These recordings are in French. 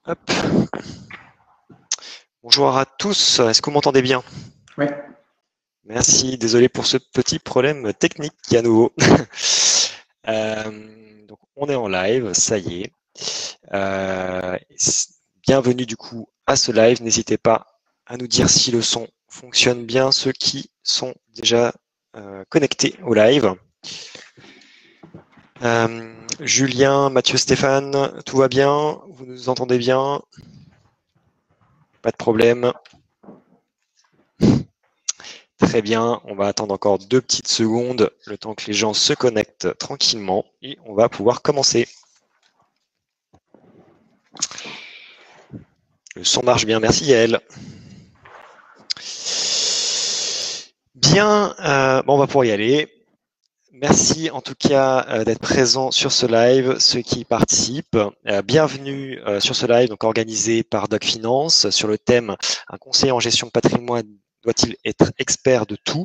Hop. Bonjour à tous, est-ce que vous m'entendez bien? Oui. Merci, désolé pour ce petit problème technique à nouveau. Donc on est en live, ça y est. Bienvenue du coup à ce live. N'hésitez pas à nous dire si le son fonctionne bien, ceux qui sont déjà connectés au live. Julien, Mathieu, Stéphane, tout va bien? Vous nous entendez bien? Pas de problème. Très bien, on va attendre encore 2 petites secondes, le temps que les gens se connectent tranquillement et on va pouvoir commencer. Le son marche bien, merci Yael. Bien, bon, on va pouvoir y aller. Merci en tout cas d'être présent sur ce live, ceux qui participent. Bienvenue sur ce live donc organisé par Doc Finance sur le thème « Un conseiller en gestion de patrimoine doit-il être expert de tout ?»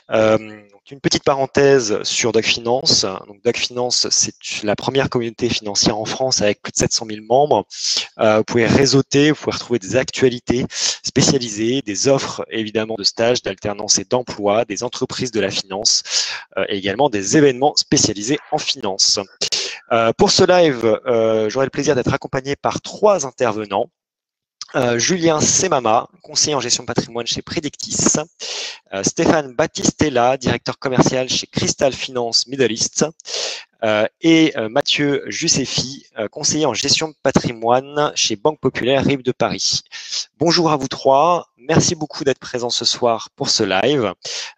Donc une petite parenthèse sur Doc Finance. Donc Doc Finance, c'est la première communauté financière en France avec plus de 700 000 membres. Vous pouvez réseauter, vous pouvez retrouver des actualités spécialisées, des offres évidemment de stages, d'alternance et d'emploi, des entreprises de la finance et également des événements spécialisés en finance. Pour ce live, j'aurai le plaisir d'être accompagné par 3 intervenants. Julien Semama, conseiller en gestion de patrimoine chez Predictis, Stéphane Battistella, directeur commercial chez Crystal Finance Middle East, et Mathieu Jussefi, conseiller en gestion de patrimoine chez Banque Populaire Rive de Paris. Bonjour à vous 3, merci beaucoup d'être présents ce soir pour ce live.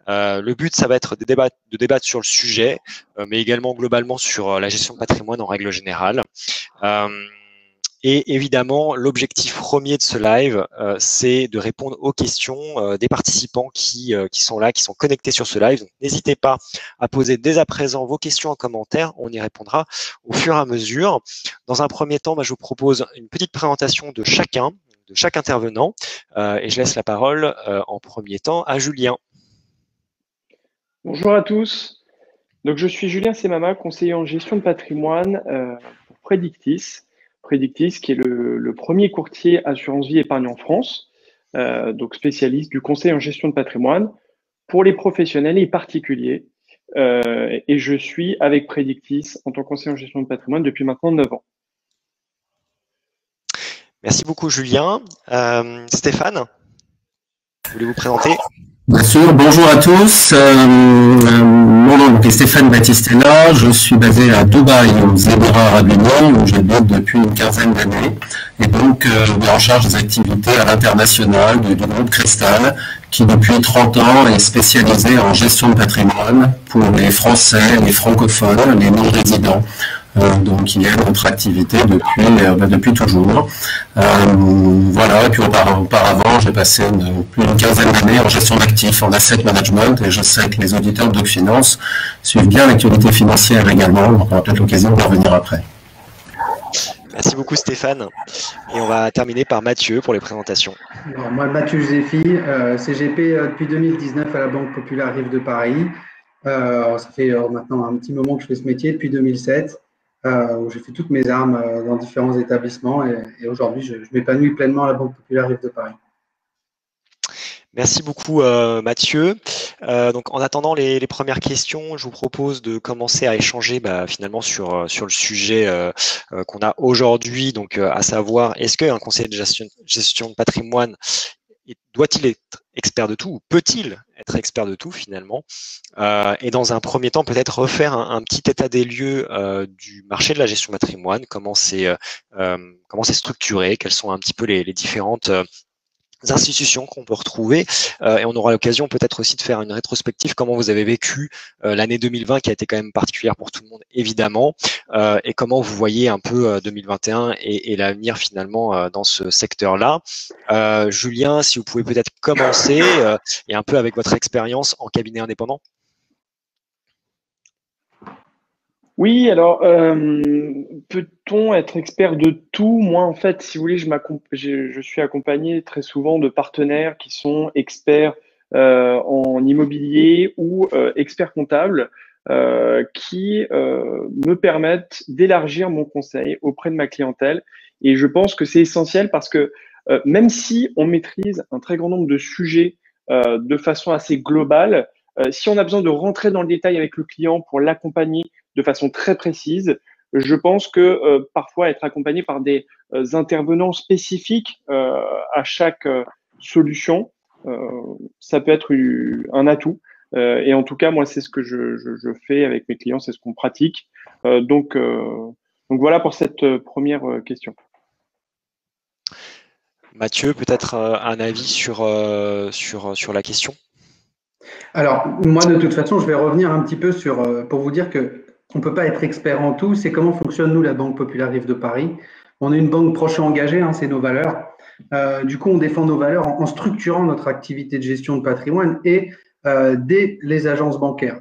Le but, ça va être de débattre sur le sujet, mais également globalement sur la gestion de patrimoine en règle générale. Et évidemment, l'objectif premier de ce live, c'est de répondre aux questions des participants qui sont là, qui sont connectés sur ce live. Donc, n'hésitez pas à poser dès à présent vos questions en commentaire. On y répondra au fur et à mesure. Dans un premier temps, je vous propose une petite présentation de chaque intervenant. Et je laisse la parole en premier temps à Julien. Bonjour à tous. Donc, je suis Julien Semama, conseiller en gestion de patrimoine pour Predictis. Predictis, qui est le premier courtier assurance vie épargne en France, donc spécialiste du conseil en gestion de patrimoine pour les professionnels et particuliers. Et je suis avec Predictis en tant que conseiller en gestion de patrimoine depuis maintenant 9 ans. Merci beaucoup, Julien. Stéphane, voulez-vous vous présenter? Bien sûr, bonjour à tous. Mon nom est Stéphane Battistella. Je suis basé à Dubaï, aux Émirats Arabes Unis, où j'habite depuis une quinzaine d'années. Et donc, je suis en charge des activités à l'international du groupe Crystal, qui depuis 30 ans est spécialisé en gestion de patrimoine pour les Français, les francophones, les non-résidents. Donc il y a notre activité depuis toujours. Voilà, et puis auparavant, j'ai passé plus d'une quinzaine d'années en gestion d'actifs, en asset management, et je sais que les auditeurs de Doc Finance suivent bien l'actualité financière également, donc on aura peut-être l'occasion de revenir après. Merci beaucoup Stéphane. Et on va terminer par Mathieu pour les présentations. Alors, moi, Mathieu Jussefi, CGP depuis 2019 à la Banque Populaire Rive de Paris. Ça fait maintenant un petit moment que je fais ce métier, depuis 2007, où j'ai fait toutes mes armes dans différents établissements. Et aujourd'hui, je m'épanouis pleinement à la Banque Populaire Rive de Paris. Merci beaucoup Mathieu. Donc en attendant les premières questions, je vous propose de commencer à échanger finalement sur le sujet qu'on a aujourd'hui, donc à savoir est-ce qu'un conseiller de gestion de patrimoine doit-il être expert de tout ou peut-il être expert de tout finalement, et dans un premier temps peut-être refaire un petit état des lieux du marché de la gestion de patrimoine, comment c'est structuré, quelles sont un petit peu les différentes institutions qu'on peut retrouver, et on aura l'occasion peut-être aussi de faire une rétrospective, comment vous avez vécu l'année 2020 qui a été quand même particulière pour tout le monde évidemment, et comment vous voyez un peu 2021 et l'avenir finalement dans ce secteur-là. Julien, si vous pouvez peut-être commencer et un peu avec votre expérience en cabinet indépendant. Oui, alors, peut-on être expert de tout? Moi, en fait, si vous voulez, je suis accompagné très souvent de partenaires qui sont experts en immobilier ou experts comptables qui me permettent d'élargir mon conseil auprès de ma clientèle Et je pense que c'est essentiel parce que même si on maîtrise un très grand nombre de sujets de façon assez globale, si on a besoin de rentrer dans le détail avec le client pour l'accompagner de façon très précise, je pense que parfois être accompagné par des intervenants spécifiques à chaque solution, ça peut être un atout. Et en tout cas, moi, c'est ce que je fais avec mes clients, c'est ce qu'on pratique. Donc voilà pour cette première question. Mathieu, peut-être un avis sur la question? Alors, moi, de toute façon, je vais revenir un petit peu pour vous dire que on ne peut pas être expert en tout. C'est comment fonctionne, nous, la Banque Populaire Rive de Paris. On est une banque proche et engagée, hein, c'est nos valeurs. Du coup, on défend nos valeurs en structurant notre activité de gestion de patrimoine et dès les agences bancaires.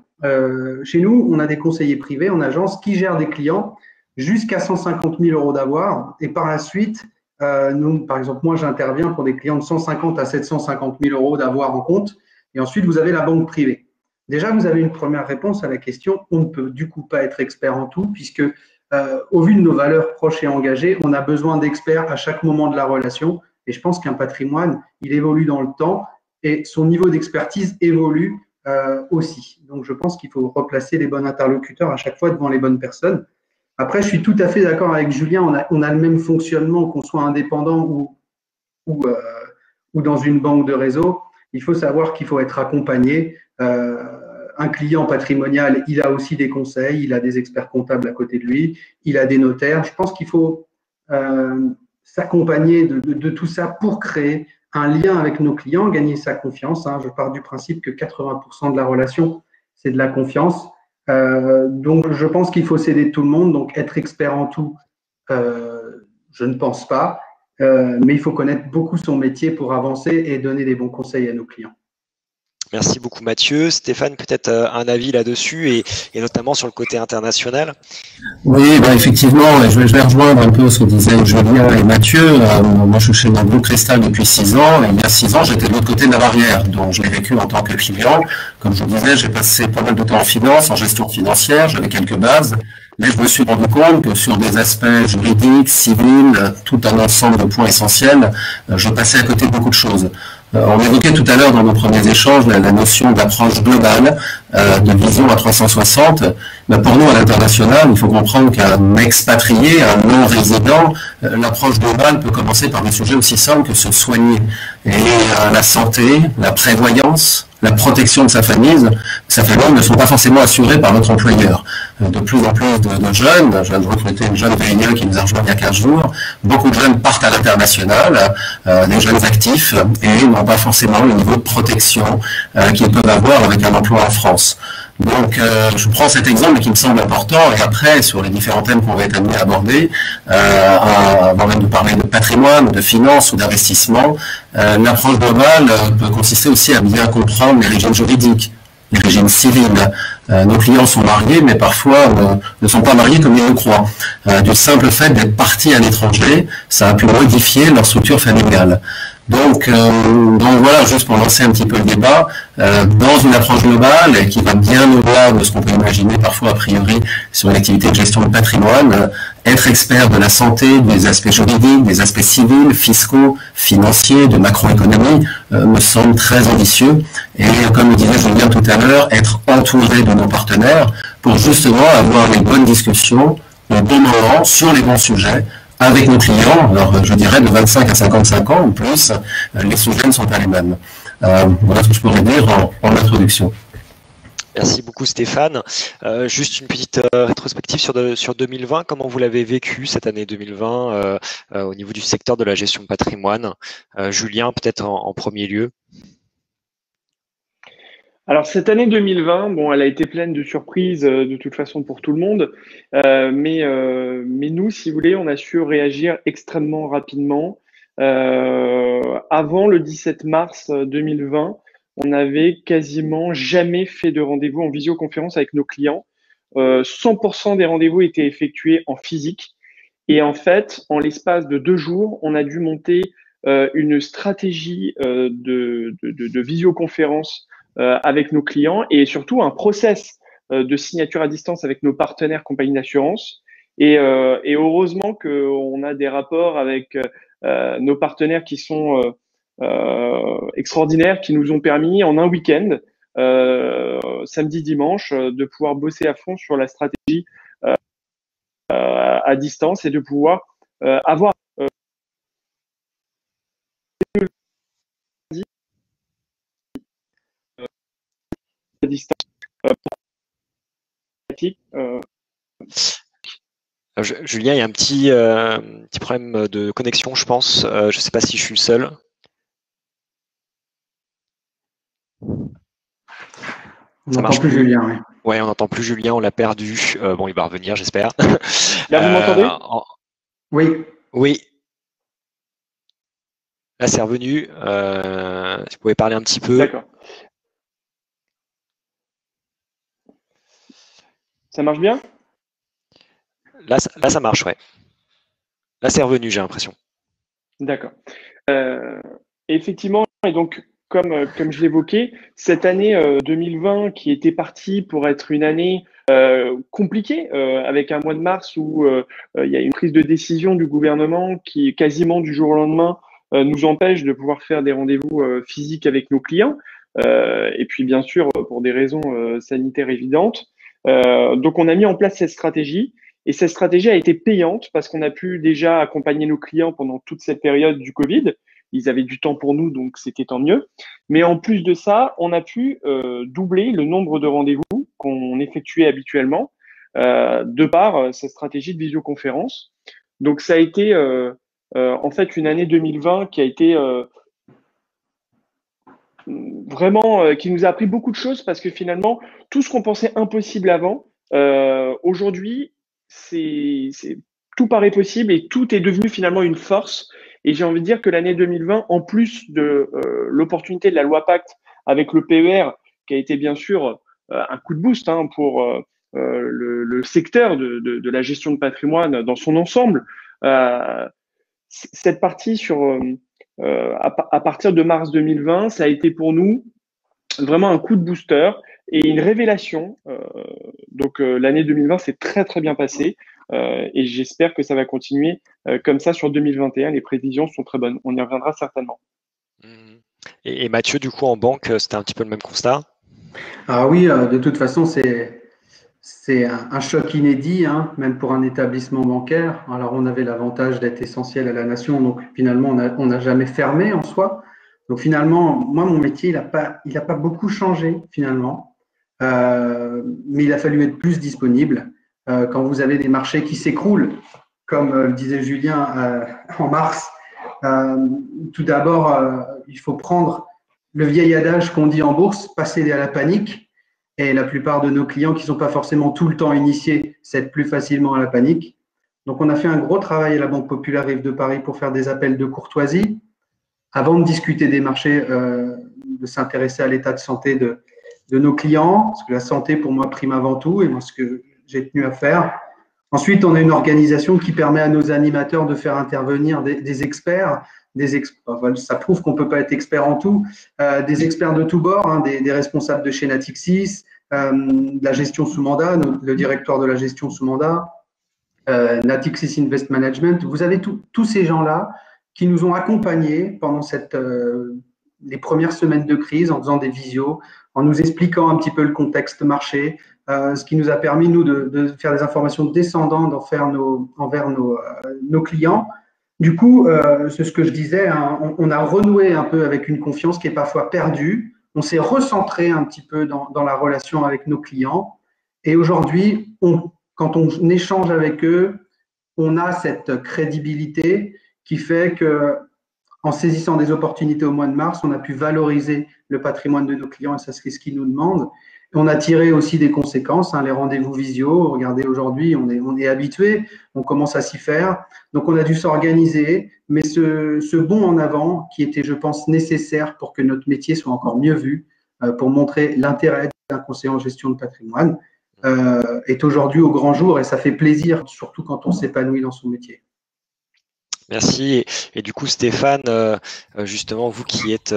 Chez nous, on a des conseillers privés en agence qui gèrent des clients jusqu'à 150 000 euros d'avoir. Et par la suite, nous, par exemple, moi, j'interviens pour des clients de 150 à 750 000 euros d'avoir en compte. Et ensuite, vous avez la banque privée. Déjà, vous avez une première réponse à la question. On ne peut du coup pas être expert en tout, puisque au vu de nos valeurs proches et engagées, on a besoin d'experts à chaque moment de la relation. Et je pense qu'un patrimoine, il évolue dans le temps et son niveau d'expertise évolue aussi. Donc, je pense qu'il faut replacer les bons interlocuteurs à chaque fois devant les bonnes personnes. Après, je suis tout à fait d'accord avec Julien. On a le même fonctionnement, qu'on soit indépendant ou dans une banque de réseau. Il faut savoir qu'il faut être accompagné. Un client patrimonial, il a aussi des conseils, il a des experts comptables à côté de lui, il a des notaires. Je pense qu'il faut s'accompagner de tout ça pour créer un lien avec nos clients, gagner sa confiance. Hein. Je pars du principe que 80% de la relation, c'est de la confiance. Donc, je pense qu'il faut s'aider tout le monde. Donc, être expert en tout, je ne pense pas. Mais il faut connaître beaucoup son métier pour avancer et donner des bons conseils à nos clients. Merci beaucoup Mathieu. Stéphane, peut-être un avis là-dessus et notamment sur le côté international? Oui, bah effectivement, je vais rejoindre un peu ce que disaient Julien et Mathieu. Moi, je suis chez mon groupe Cristal depuis 6 ans, et il y a 6 ans, j'étais de l'autre côté de la barrière, donc je l'ai vécu en tant que client. Comme je vous disais, j'ai passé pas mal de temps en finance, en gestion financière, j'avais quelques bases, mais je me suis rendu compte que sur des aspects juridiques, civils, tout un ensemble de points essentiels, je passais à côté de beaucoup de choses. On évoquait tout à l'heure dans nos premiers échanges la notion d'approche globale, de vision à 360. Pour nous, à l'international, il faut comprendre qu'un expatrié, un non-résident, l'approche globale peut commencer par des sujets aussi simples que se soigner. Et la santé, la prévoyance, la protection de sa famille ne sont pas forcément assurées par notre employeur. De plus en plus de jeunes, je viens de recruter une jeune VIE qui nous a rejoint il y a 15 jours, beaucoup de jeunes partent à l'international, des jeunes actifs, et n'ont pas forcément le niveau de protection qu'ils peuvent avoir avec un emploi en France. Donc, je prends cet exemple qui me semble important, et après, sur les différents thèmes qu'on va être amenés à aborder, avant même de parler de patrimoine, de finance ou d'investissement, l'approche globale peut consister aussi à bien comprendre les régimes juridiques, les régimes civils. Nos clients sont mariés, mais parfois ne sont pas mariés comme ils le croient. Du simple fait d'être partis à l'étranger, ça a pu modifier leur structure familiale. Donc voilà, juste pour lancer un petit peu le débat, dans une approche globale et qui va bien au-delà de ce qu'on peut imaginer parfois a priori sur une activité de gestion de patrimoine, être expert de la santé, des aspects juridiques, des aspects civils, fiscaux, financiers, de macroéconomie, me semble très ambitieux. Et comme le disait Julien tout à l'heure, être entouré de nos partenaires pour justement avoir les bonnes discussions au bon moment sur les bons sujets, avec nos clients. Alors je dirais de 25 à 55 ans ou plus, les sujets ne sont pas les mêmes. Voilà ce que je pourrais dire en introduction. Merci beaucoup Stéphane. Juste une petite rétrospective sur 2020. Comment vous l'avez vécu cette année 2020 au niveau du secteur de la gestion de patrimoine? Julien, peut-être en premier lieu. Alors cette année 2020, bon, elle a été pleine de surprises de toute façon pour tout le monde, mais nous, si vous voulez, on a su réagir extrêmement rapidement. Avant le 17 mars 2020, on n'avait quasiment jamais fait de rendez-vous en visioconférence avec nos clients. 100% des rendez-vous étaient effectués en physique. Et en fait, en l'espace de 2 jours, on a dû monter une stratégie de visioconférence avec nos clients et surtout un process de signature à distance avec nos partenaires compagnies d'assurance Et heureusement qu'on a des rapports avec nos partenaires qui sont extraordinaires, qui nous ont permis en un week-end, samedi, dimanche, de pouvoir bosser à fond sur la stratégie à distance et de pouvoir avoir à distance Julien, il y a un petit problème de connexion, je pense. Je ne sais pas si je suis le seul. On n'entend plus Julien, oui. Ouais, on n'entend plus Julien, on l'a perdu. Bon, il va revenir, j'espère. Là, vous m'entendez? Oui. Oui. Là, c'est revenu. Si vous pouvez parler un petit peu. D'accord. Ça marche bien? Là, ça marche, ouais. Là, c'est revenu, j'ai l'impression. D'accord. Effectivement, et donc, comme je l'évoquais, cette année 2020 qui était partie pour être une année compliquée, avec un mois de mars où il y a une prise de décision du gouvernement qui, quasiment du jour au lendemain, nous empêche de pouvoir faire des rendez-vous physiques avec nos clients. Et puis, bien sûr, pour des raisons sanitaires évidentes. Donc, on a mis en place cette stratégie. Et cette stratégie a été payante parce qu'on a pu déjà accompagner nos clients pendant toute cette période du Covid. Ils avaient du temps pour nous, donc c'était tant mieux. Mais en plus de ça, on a pu doubler le nombre de rendez-vous qu'on effectuait habituellement de par cette stratégie de visioconférence. Donc ça a été en fait une année 2020 qui a été vraiment qui nous a appris beaucoup de choses parce que finalement, tout ce qu'on pensait impossible avant, aujourd'hui, tout paraît possible et tout est devenu finalement une force. Et j'ai envie de dire que l'année 2020, en plus de l'opportunité de la loi Pacte avec le PER, qui a été bien sûr un coup de boost pour le secteur de la gestion de patrimoine dans son ensemble, cette partie à partir de mars 2020, ça a été pour nous vraiment un coup de booster et une révélation. Donc l'année 2020 s'est très très bien passée et j'espère que ça va continuer comme ça sur 2021. Les prévisions sont très bonnes. On y reviendra certainement. Et Mathieu, du coup, en banque, c'était un petit peu le même constat? Ah oui, de toute façon, c'est un choc inédit, hein, même pour un établissement bancaire. Alors, on avait l'avantage d'être essentiel à la nation, donc finalement, on n'a jamais fermé en soi. Donc finalement, moi, mon métier, il a pas beaucoup changé finalement, mais il a fallu être plus disponible. Quand vous avez des marchés qui s'écroulent, comme le disait Julien en mars, tout d'abord, il faut prendre le vieil adage qu'on dit en bourse, pas céder à la panique. Et la plupart de nos clients qui ne sont pas forcément tout le temps initiés cèdent plus facilement à la panique. Donc, on a fait un gros travail à la Banque Populaire Rive de Paris pour faire des appels de courtoisie avant de discuter des marchés, de s'intéresser à l'état de santé de nos clients, parce que la santé, pour moi, prime avant tout, et moi, ce que j'ai tenu à faire. Ensuite, on a une organisation qui permet à nos animateurs de faire intervenir des experts, ça prouve qu'on ne peut pas être expert en tout, des experts de tous bords, hein, des responsables de chez Natixis, de la gestion sous mandat, le directeur de la gestion sous mandat, Natixis Invest Management. Vous avez tous ces gens-là qui nous ont accompagnés pendant les premières semaines de crise en faisant des visios, en nous expliquant un petit peu le contexte marché, ce qui nous a permis, nous, de faire des informations descendantes envers nos clients. Du coup, c'est ce que je disais, hein, on a renoué un peu avec une confiance qui est parfois perdue. On s'est recentré un petit peu dans la relation avec nos clients. Et aujourd'hui, quand on échange avec eux, on a cette crédibilité qui fait que, en saisissant des opportunités au mois de mars, on a pu valoriser le patrimoine de nos clients et ça, c'est ce qu'ils nous demandent. On a tiré aussi des conséquences, hein, les rendez-vous visio. Regardez, aujourd'hui, on est habitué, on commence à s'y faire. Donc, on a dû s'organiser, mais ce bond en avant qui était, je pense, nécessaire pour que notre métier soit encore mieux vu, pour montrer l'intérêt d'un conseiller en gestion de patrimoine, est aujourd'hui au grand jour et ça fait plaisir, surtout quand on s'épanouit dans son métier. Merci. Et du coup, Stéphane, justement, vous qui êtes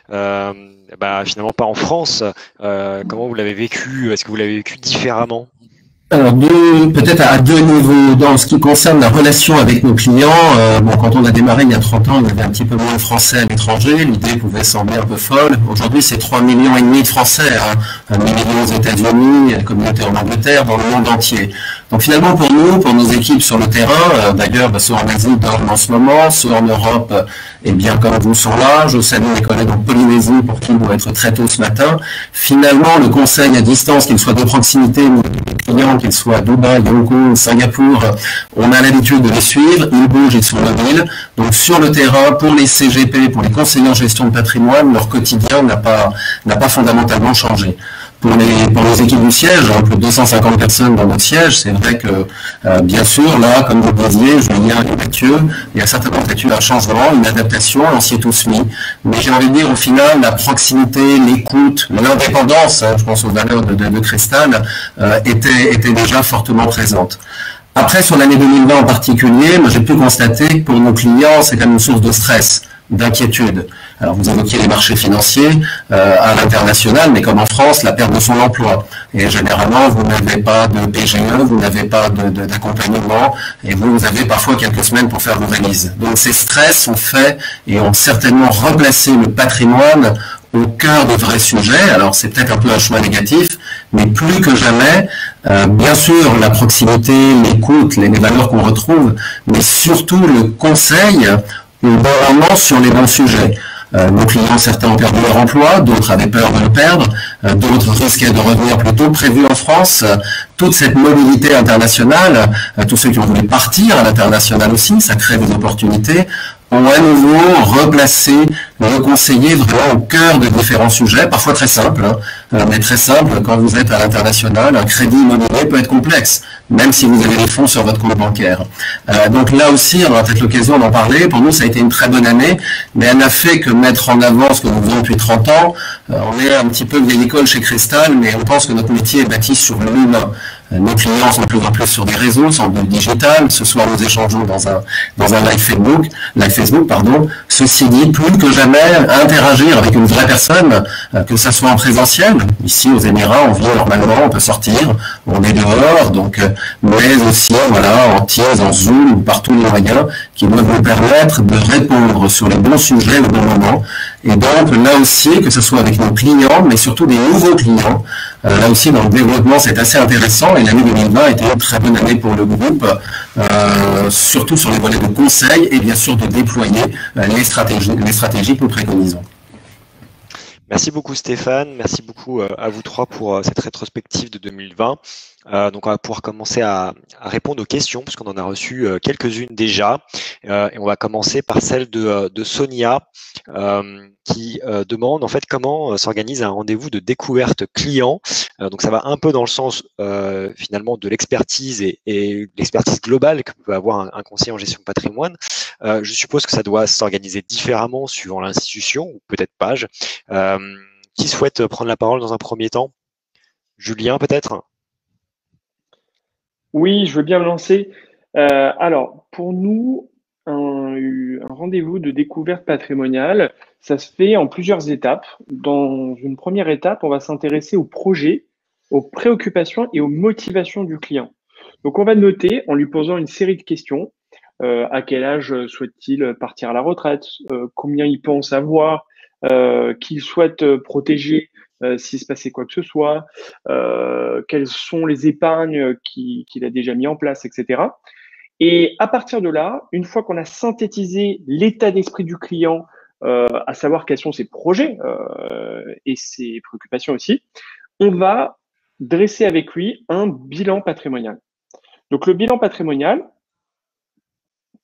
finalement pas en France, comment vous l'avez vécu? Est-ce que vous l'avez vécu différemment? Alors, peut-être à deux niveaux. Dans ce qui concerne la relation avec nos clients, quand on a démarré il y a 30 ans, il y avait un petit peu moins de Français à l'étranger. L'idée pouvait sembler un peu folle. Aujourd'hui, c'est 3,5 millions de Français, hein. 1 million aux États-Unis, la communauté en Angleterre, dans le monde entier. Donc finalement, pour nous, pour nos équipes sur le terrain, d'ailleurs, ceux en Asie dorment en ce moment, ceux en Europe, et bien comme vous sont là. Je salue mes collègues en Polynésie pour qui ils vont être très tôt ce matin. Finalement, le conseil à distance, qu'il soit de proximité ou clients, qu'ils soient à Dubaï, Hong Kong, Singapour, on a l'habitude de les suivre, ils bougent, ils sont mobiles. Donc sur le terrain, pour les CGP, pour les conseillers en gestion de patrimoine, leur quotidien n'a pas fondamentalement changé. Pour les équipes du siège, plus de 250 personnes dans notre siège, c'est vrai que, bien sûr, là, comme vous le disiez, Julien et Mathieu, il y a certainement peut-être eu un changement, une adaptation, on s'y est tous mis. Mais j'ai envie de dire, au final, la proximité, l'écoute, l'indépendance, je pense aux valeurs de Cristal, étaient déjà fortement présentes. Après, sur l'année 2020 en particulier, moi j'ai pu constater que pour nos clients, c'est quand même une source de stress, d'inquiétude. Alors vous évoquiez les marchés financiers à l'international, mais comme en France, la perte de son emploi. Et généralement, vous n'avez pas de PGE, vous n'avez pas d'accompagnement, et vous avez parfois quelques semaines pour faire vos valises. Donc ces stress ont fait et ont certainement replacé le patrimoine au cœur des vrais sujets. Alors c'est peut-être un peu un choix négatif, mais plus que jamais, bien sûr la proximité, l'écoute, les valeurs qu'on retrouve, mais surtout le conseil au bon moment sur les bons sujets. Nos clients, certains ont perdu leur emploi, d'autres avaient peur de le perdre, d'autres risquaient de revenir plus tôt que prévu en France. Toute cette mobilité internationale, tous ceux qui ont voulu partir à l'international aussi, ça crée des opportunités, ont à nouveau replacé le conseiller vraiment au cœur de différents sujets, parfois très simples, mais très simples. Quand vous êtes à l'international, un crédit immobilier peut être complexe, même si vous avez les fonds sur votre compte bancaire. Donc là aussi, on aura peut-être l'occasion d'en parler. Pour nous, ça a été une très bonne année, mais elle n'a fait que mettre en avant ce que nous faisons depuis 30 ans. On est un petit peu vieille école chez Cristal, mais on pense que notre métier est bâti sur l'humain. Nos clients sont de plus en plus sur des réseaux, sur le digital. Ce soir, nous échangeons dans un live Facebook, pardon. Ceci dit, plus que jamais, interagir avec une vraie personne, que ça soit en présentiel. Ici, aux Émirats, on vit normalement, on peut sortir, on est dehors, donc, mais aussi, voilà, en Teams, en Zoom, ou par tous les moyens qui doivent nous permettre de répondre sur les bons sujets au bon moment. Et donc, là aussi, que ce soit avec nos clients, mais surtout des nouveaux clients, là aussi, dans le développement, c'est assez intéressant. Et l'année 2020 a été une très bonne année pour le groupe, surtout sur les volets de conseil et bien sûr de déployer les stratégies que nous préconisons. Merci beaucoup Stéphane, merci beaucoup à vous trois pour cette rétrospective de 2020. Donc on va pouvoir commencer à répondre aux questions puisqu'on en a reçu quelques-unes déjà. Et on va commencer par celle de Sonia qui demande en fait comment s'organise un rendez-vous de découverte client. Donc ça va un peu dans le sens finalement de l'expertise et l'expertise globale que peut avoir un conseiller en gestion de patrimoine. Je suppose que ça doit s'organiser différemment suivant l'institution ou peut-être pas. Qui souhaite prendre la parole dans un premier temps? Julien peut-être? Oui, je veux bien me lancer. Alors, pour nous, un rendez-vous de découverte patrimoniale, ça se fait en plusieurs étapes. Dans une première étape, on va s'intéresser au projet, aux préoccupations et aux motivations du client. Donc, on va noter en lui posant une série de questions. À quel âge souhaite-t-il partir à la retraite? Combien il pense avoir? Qu'il souhaite protéger s'il se passait quoi que ce soit, quelles sont les épargnes qu'il a déjà mis en place, etc. Et à partir de là, une fois qu'on a synthétisé l'état d'esprit du client, à savoir quels sont ses projets et ses préoccupations aussi, on va dresser avec lui un bilan patrimonial. Donc le bilan patrimonial,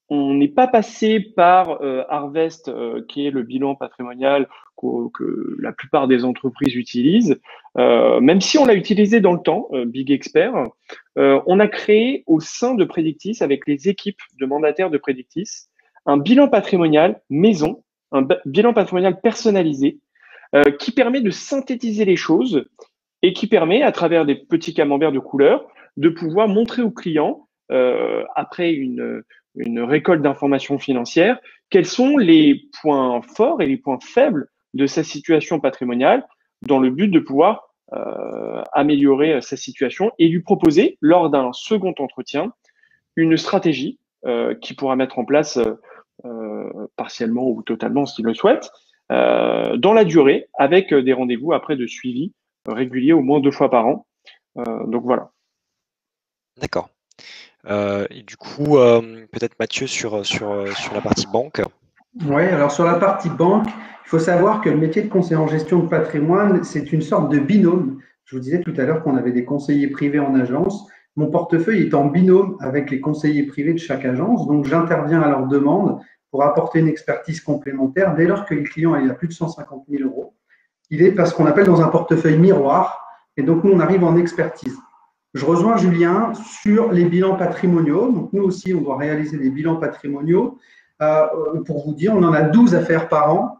on n'est pas passé par Harvest, qui est le bilan patrimonial que la plupart des entreprises utilisent. Même si on l'a utilisé dans le temps, Big Expert, on a créé au sein de Predictis, avec les équipes de mandataires de Predictis, un bilan patrimonial maison, un bilan patrimonial personnalisé, qui permet de synthétiser les choses et qui permet, à travers des petits camemberts de couleurs, de pouvoir montrer aux clients, après une récolte d'informations financières, quels sont les points forts et les points faibles de sa situation patrimoniale dans le but de pouvoir améliorer sa situation et lui proposer, lors d'un second entretien, une stratégie qu'il pourra mettre en place partiellement ou totalement s'il le souhaite, dans la durée, avec des rendez-vous après de suivi réguliers au moins 2 fois par an. Donc voilà. D'accord. Et du coup, peut-être Mathieu sur la partie banque. Oui, alors sur la partie banque, il faut savoir que le métier de conseiller en gestion de patrimoine, c'est une sorte de binôme. Je vous disais tout à l'heure qu'on avait des conseillers privés en agence. Mon portefeuille est en binôme avec les conseillers privés de chaque agence, donc j'interviens à leur demande pour apporter une expertise complémentaire dès lors que le client a plus de 150 000 euros. Il est parce qu'on appelle dans un portefeuille miroir, et donc nous, on arrive en expertise. Je rejoins Julien sur les bilans patrimoniaux. Donc nous aussi, on doit réaliser des bilans patrimoniaux. Pour vous dire, on en a 12 à faire par an,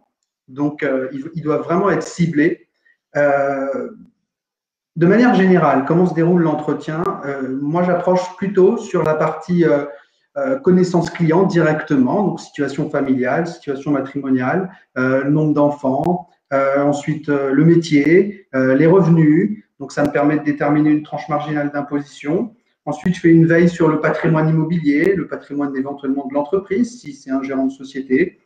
donc ils doivent vraiment être ciblés. De manière générale, comment se déroule l'entretien? Moi, j'approche plutôt sur la partie connaissance client directement, donc situation familiale, situation matrimoniale, nombre d'enfants, ensuite le métier, les revenus. Donc, ça me permet de déterminer une tranche marginale d'imposition. Ensuite, je fais une veille sur le patrimoine immobilier, le patrimoine éventuellement de l'entreprise, si c'est un gérant de société.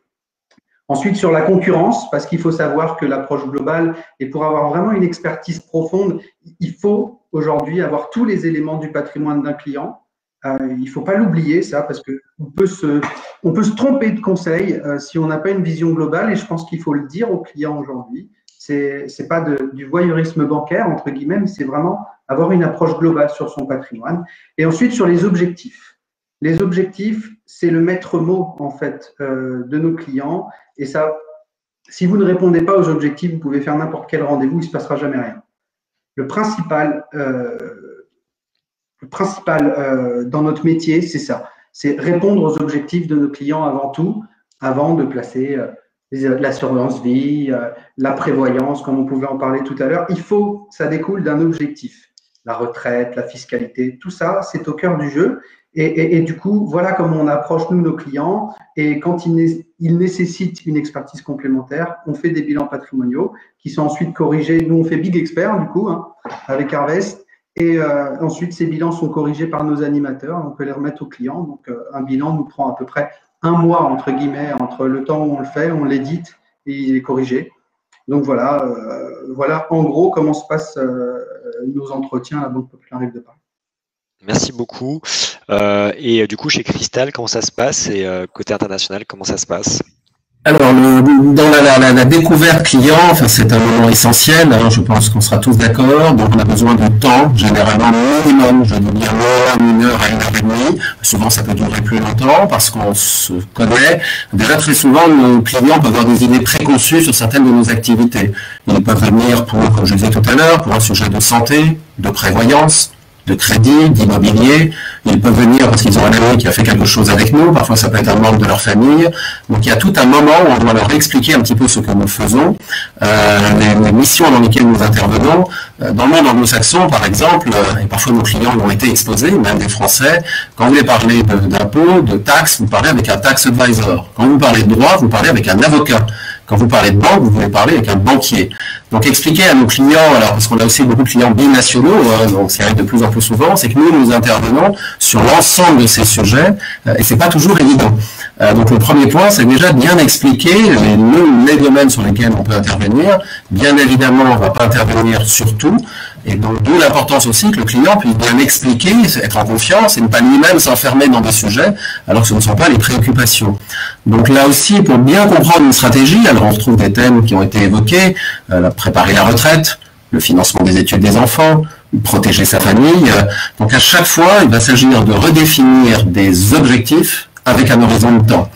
Ensuite, sur la concurrence, parce qu'il faut savoir que l'approche globale, et pour avoir vraiment une expertise profonde, il faut aujourd'hui avoir tous les éléments du patrimoine d'un client. Il ne faut pas l'oublier, ça, parce qu'on peut se tromper de conseil si on n'a pas une vision globale, et je pense qu'il faut le dire aux clients aujourd'hui. C'est pas du voyeurisme bancaire, entre guillemets, mais c'est vraiment avoir une approche globale sur son patrimoine. Et ensuite, sur les objectifs. Les objectifs, c'est le maître mot, en fait, de nos clients. Et ça, si vous ne répondez pas aux objectifs, vous pouvez faire n'importe quel rendez-vous, il ne se passera jamais rien. Le principal dans notre métier, c'est ça. C'est répondre aux objectifs de nos clients avant tout, avant de placer l'assurance vie, la prévoyance, comme on pouvait en parler tout à l'heure. Ça découle d'un objectif. La retraite, la fiscalité, tout ça, c'est au cœur du jeu. Et du coup, voilà comment on approche, nous, nos clients. Et quand ils nécessitent une expertise complémentaire, on fait des bilans patrimoniaux qui sont ensuite corrigés. Nous, on fait Big Expert, du coup, avec Harvest. Et ensuite, ces bilans sont corrigés par nos animateurs. On peut les remettre aux clients. Donc, un bilan nous prend à peu près 1 mois, entre guillemets, entre le temps où on le fait, on l'édite et il est corrigé. Donc, voilà en gros comment se passent nos entretiens à la Banque Populaire Rive de Paris. Merci beaucoup. Et du coup, chez Cristal, comment ça se passe? Et côté international, comment ça se passe? Alors, dans la découverte client, c'est un moment essentiel, je pense qu'on sera tous d'accord. Donc, on a besoin de temps, généralement minimum, je veux dire moins 1 heure à 1 heure et demie. Souvent, ça peut durer plus longtemps parce qu'on se connaît. Déjà, très souvent, nos clients peuvent avoir des idées préconçues sur certaines de nos activités. Ils peuvent venir comme je disais tout à l'heure, pour un sujet de santé, de prévoyance, de crédit, d'immobilier. Ils peuvent venir parce qu'ils ont un ami qui a fait quelque chose avec nous. Parfois, ça peut être un membre de leur famille. Donc, il y a tout un moment où on doit leur expliquer un petit peu ce que nous faisons, les missions dans lesquelles nous intervenons. Dans le monde anglo-saxon, par exemple, et parfois nos clients ont été exposés, même des Français, quand vous voulez parler d'impôts, de taxes, vous parlez avec un tax advisor. Quand vous parlez de droit, vous parlez avec un avocat. Quand vous parlez de banque, vous voulez parler avec un banquier. Donc, expliquer à nos clients, alors parce qu'on a aussi beaucoup de clients binationaux, donc ça arrive de plus en plus souvent, c'est que nous intervenons sur l'ensemble de ces sujets, et c'est pas toujours évident. Donc, le premier point, c'est déjà bien expliquer les domaines sur lesquels on peut intervenir. Bien évidemment, on ne va pas intervenir sur tout. Et donc, d'où l'importance aussi que le client puisse bien expliquer, être en confiance et ne pas lui-même s'enfermer dans des sujets alors que ce ne sont pas les préoccupations. Donc là aussi, pour bien comprendre une stratégie, alors on retrouve des thèmes qui ont été évoqués, préparer la retraite, le financement des études des enfants, protéger sa famille. Donc à chaque fois, il va s'agir de redéfinir des objectifs avec un horizon de temps.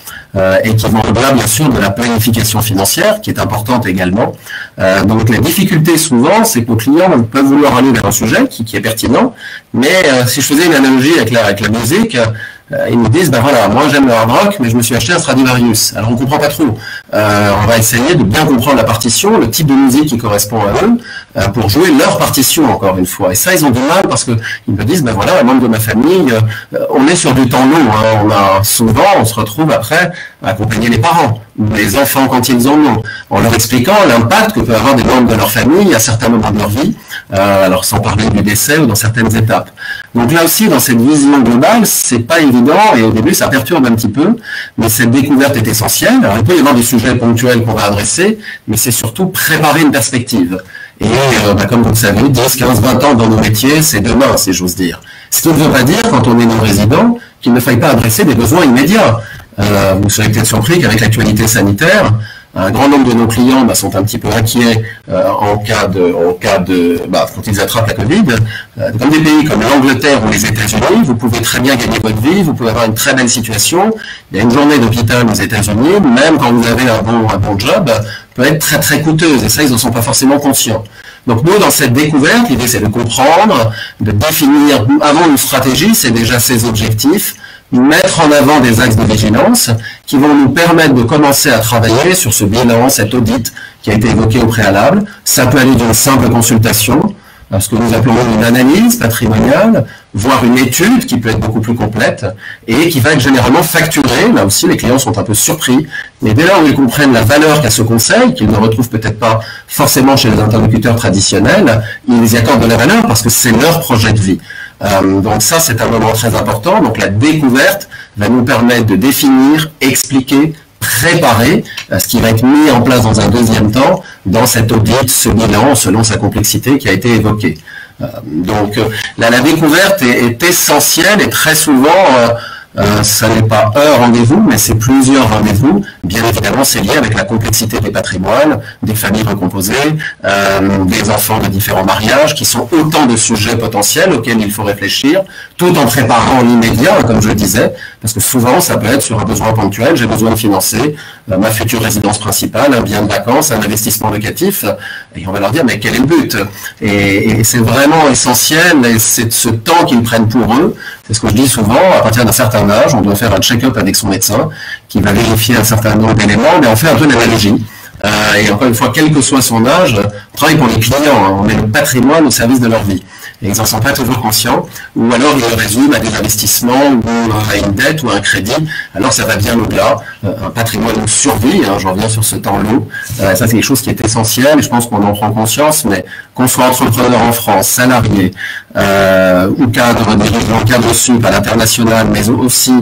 Et qui vont au-delà, bien sûr, de la planification financière, qui est importante également. Donc, la difficulté, souvent, c'est que nos clients peuvent vouloir aller vers un sujet qui est pertinent, mais si je faisais une analogie avec la musique, ils nous disent, ben voilà, moi j'aime le hard rock, mais je me suis acheté un Stradivarius. Alors on comprend pas trop. On va essayer de bien comprendre la partition, le type de musique qui correspond à eux, pour jouer leur partition, encore une fois. Et ça, ils ont du mal parce que ils me disent, ben voilà, un membre de ma famille, on est sur du temps long, hein. On se retrouve après à accompagner les parents, ou les enfants quand ils en ont, en leur expliquant l'impact que peut avoir des membres de leur famille à certains moments de leur vie, alors sans parler du décès ou dans certaines étapes. Donc là aussi, dans cette vision globale, c'est pas évident, et au début, ça perturbe un petit peu, mais cette découverte est essentielle. Alors, il peut y avoir des sujets ponctuels qu'on va adresser, mais c'est surtout préparer une perspective. Et comme vous le savez, 10, 15, 20 ans dans nos métiers, c'est demain, si j'ose dire. Ce qui ne veut pas dire, quand on est non-résident, qu'il ne faille pas adresser des besoins immédiats. Vous serez peut-être surpris qu'avec l'actualité sanitaire, un grand nombre de nos clients sont un petit peu inquiets quand ils attrapent la Covid. Dans des pays comme l'Angleterre ou les États-Unis, vous pouvez très bien gagner votre vie, vous pouvez avoir une très belle situation. Il y a une journée d'hôpital aux États-Unis, même quand vous avez un bon job, peut être très très coûteuse, et ça, ils n'en sont pas forcément conscients. Donc nous, dans cette découverte, l'idée c'est de comprendre, de définir avant une stratégie, c'est déjà ses objectifs, mettre en avant des axes de vigilance qui vont nous permettre de commencer à travailler sur ce bilan, cet audit qui a été évoqué au préalable. Ça peut aller d'une simple consultation, ce que nous appelons une analyse patrimoniale, voire une étude qui peut être beaucoup plus complète et qui va être généralement facturée. Là aussi, les clients sont un peu surpris, mais dès lors où ils comprennent la valeur qu'a ce conseil, qu'ils ne retrouvent peut-être pas forcément chez les interlocuteurs traditionnels, ils y accordent de la valeur parce que c'est leur projet de vie. Donc ça, c'est un moment très important. Donc la découverte va nous permettre de définir, expliquer, préparer ce qui va être mis en place dans un deuxième temps dans cet audit, ce bilan, selon sa complexité qui a été évoquée. Donc la découverte est essentielle et très souvent, ça n'est pas un rendez-vous, mais c'est plusieurs rendez-vous. Bien évidemment, c'est lié avec la complexité des patrimoines, des familles recomposées, des enfants de différents mariages, qui sont autant de sujets potentiels auxquels il faut réfléchir, tout en préparant en immédiat, comme je le disais, parce que souvent, ça peut être sur un besoin ponctuel, j'ai besoin de financer ma future résidence principale, un bien de vacances, un investissement locatif, et on va leur dire, mais quel est le but? Et c'est vraiment essentiel, et c'est ce temps qu'ils prennent pour eux. C'est ce que je dis souvent, à partir d'un certain âge, on doit faire un check-up avec son médecin, qui va vérifier un certain nombre d'éléments, mais on fait un peu l'analogie. Et encore une fois, quel que soit son âge, on travaille pour les clients, hein, on met le patrimoine au service de leur vie. Et ils n'en sont pas toujours conscients, ou alors ils le résument à des investissements, ou à une dette, ou à un crédit, alors ça va bien au-delà, un patrimoine de survie, hein, j'en reviens sur ce temps long, ça c'est quelque chose qui est essentiel, et je pense qu'on en prend conscience, mais qu'on soit entrepreneur en France, salarié, ou cadre, dirigeant, cadre sup à l'international, mais aussi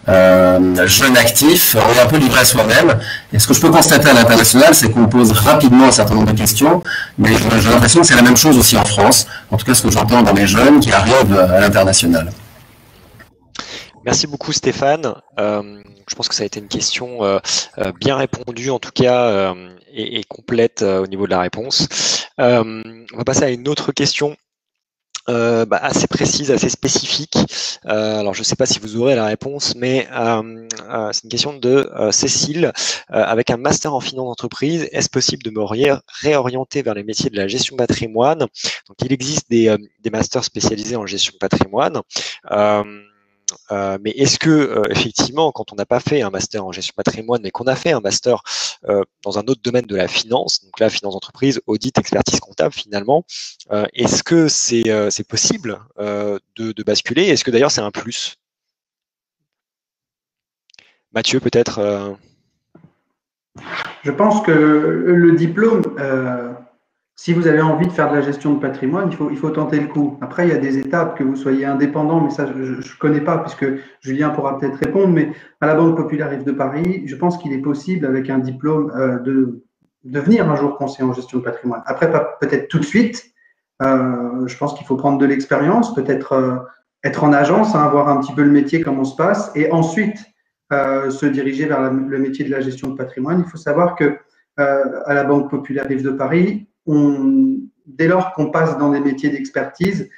jeune actif, on est un peu livré à soi-même. Et ce que je peux constater à l'international, c'est qu'on pose rapidement un certain nombre de questions, mais j'ai l'impression que c'est la même chose aussi en France, en tout cas ce que j'entends dans les jeunes qui arrivent à l'international. Merci beaucoup Stéphane. Je pense que ça a été une question bien répondue en tout cas et complète au niveau de la réponse. On va passer à une autre question. Assez précise, assez spécifique. Alors, je ne sais pas si vous aurez la réponse, mais c'est une question de Cécile. Avec un master en finance d'entreprise, est-ce possible de me réorienter vers les métiers de la gestion de patrimoine? Donc, il existe des masters spécialisés en gestion de patrimoine. Mais est-ce que effectivement, quand on n'a pas fait un master en gestion de patrimoine, mais qu'on a fait un master dans un autre domaine de la finance, donc là, finance d'entreprise, audit, expertise comptable, finalement, est-ce que c'est possible de basculer? Est-ce que d'ailleurs c'est un plus? Mathieu, peut-être Je pense que le diplôme, si vous avez envie de faire de la gestion de patrimoine, il faut tenter le coup. Après, il y a des étapes, que vous soyez indépendant, mais ça, je ne connais pas, puisque Julien pourra peut-être répondre, mais à la Banque Populaire Rive de Paris, je pense qu'il est possible, avec un diplôme, de devenir un jour conseiller en gestion de patrimoine. Après, peut-être tout de suite. Je pense qu'il faut prendre de l'expérience, peut-être être en agence, hein, voir un petit peu le métier, comment se passe, et ensuite se diriger vers le métier de la gestion de patrimoine. Il faut savoir que à la Banque Populaire Rive de Paris, dès lors qu'on passe dans des métiers d'expertise,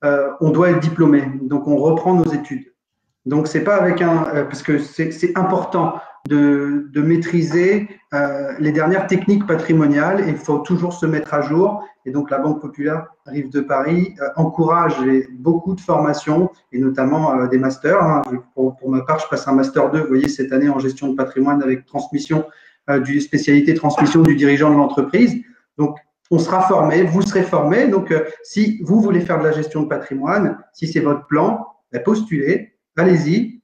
on doit être diplômé. Donc, on reprend nos études. Donc, c'est pas avec parce que c'est important de maîtriser les dernières techniques patrimoniales et il faut toujours se mettre à jour. Et donc, la Banque Populaire Rive de Paris encourage beaucoup de formations et notamment des masters. Hein. Pour ma part, je passe un master 2, vous voyez, cette année en gestion de patrimoine avec transmission spécialité transmission du dirigeant de l'entreprise. Donc, on sera formé, vous serez formé. Donc, si vous voulez faire de la gestion de patrimoine, si c'est votre plan, postulez, allez-y,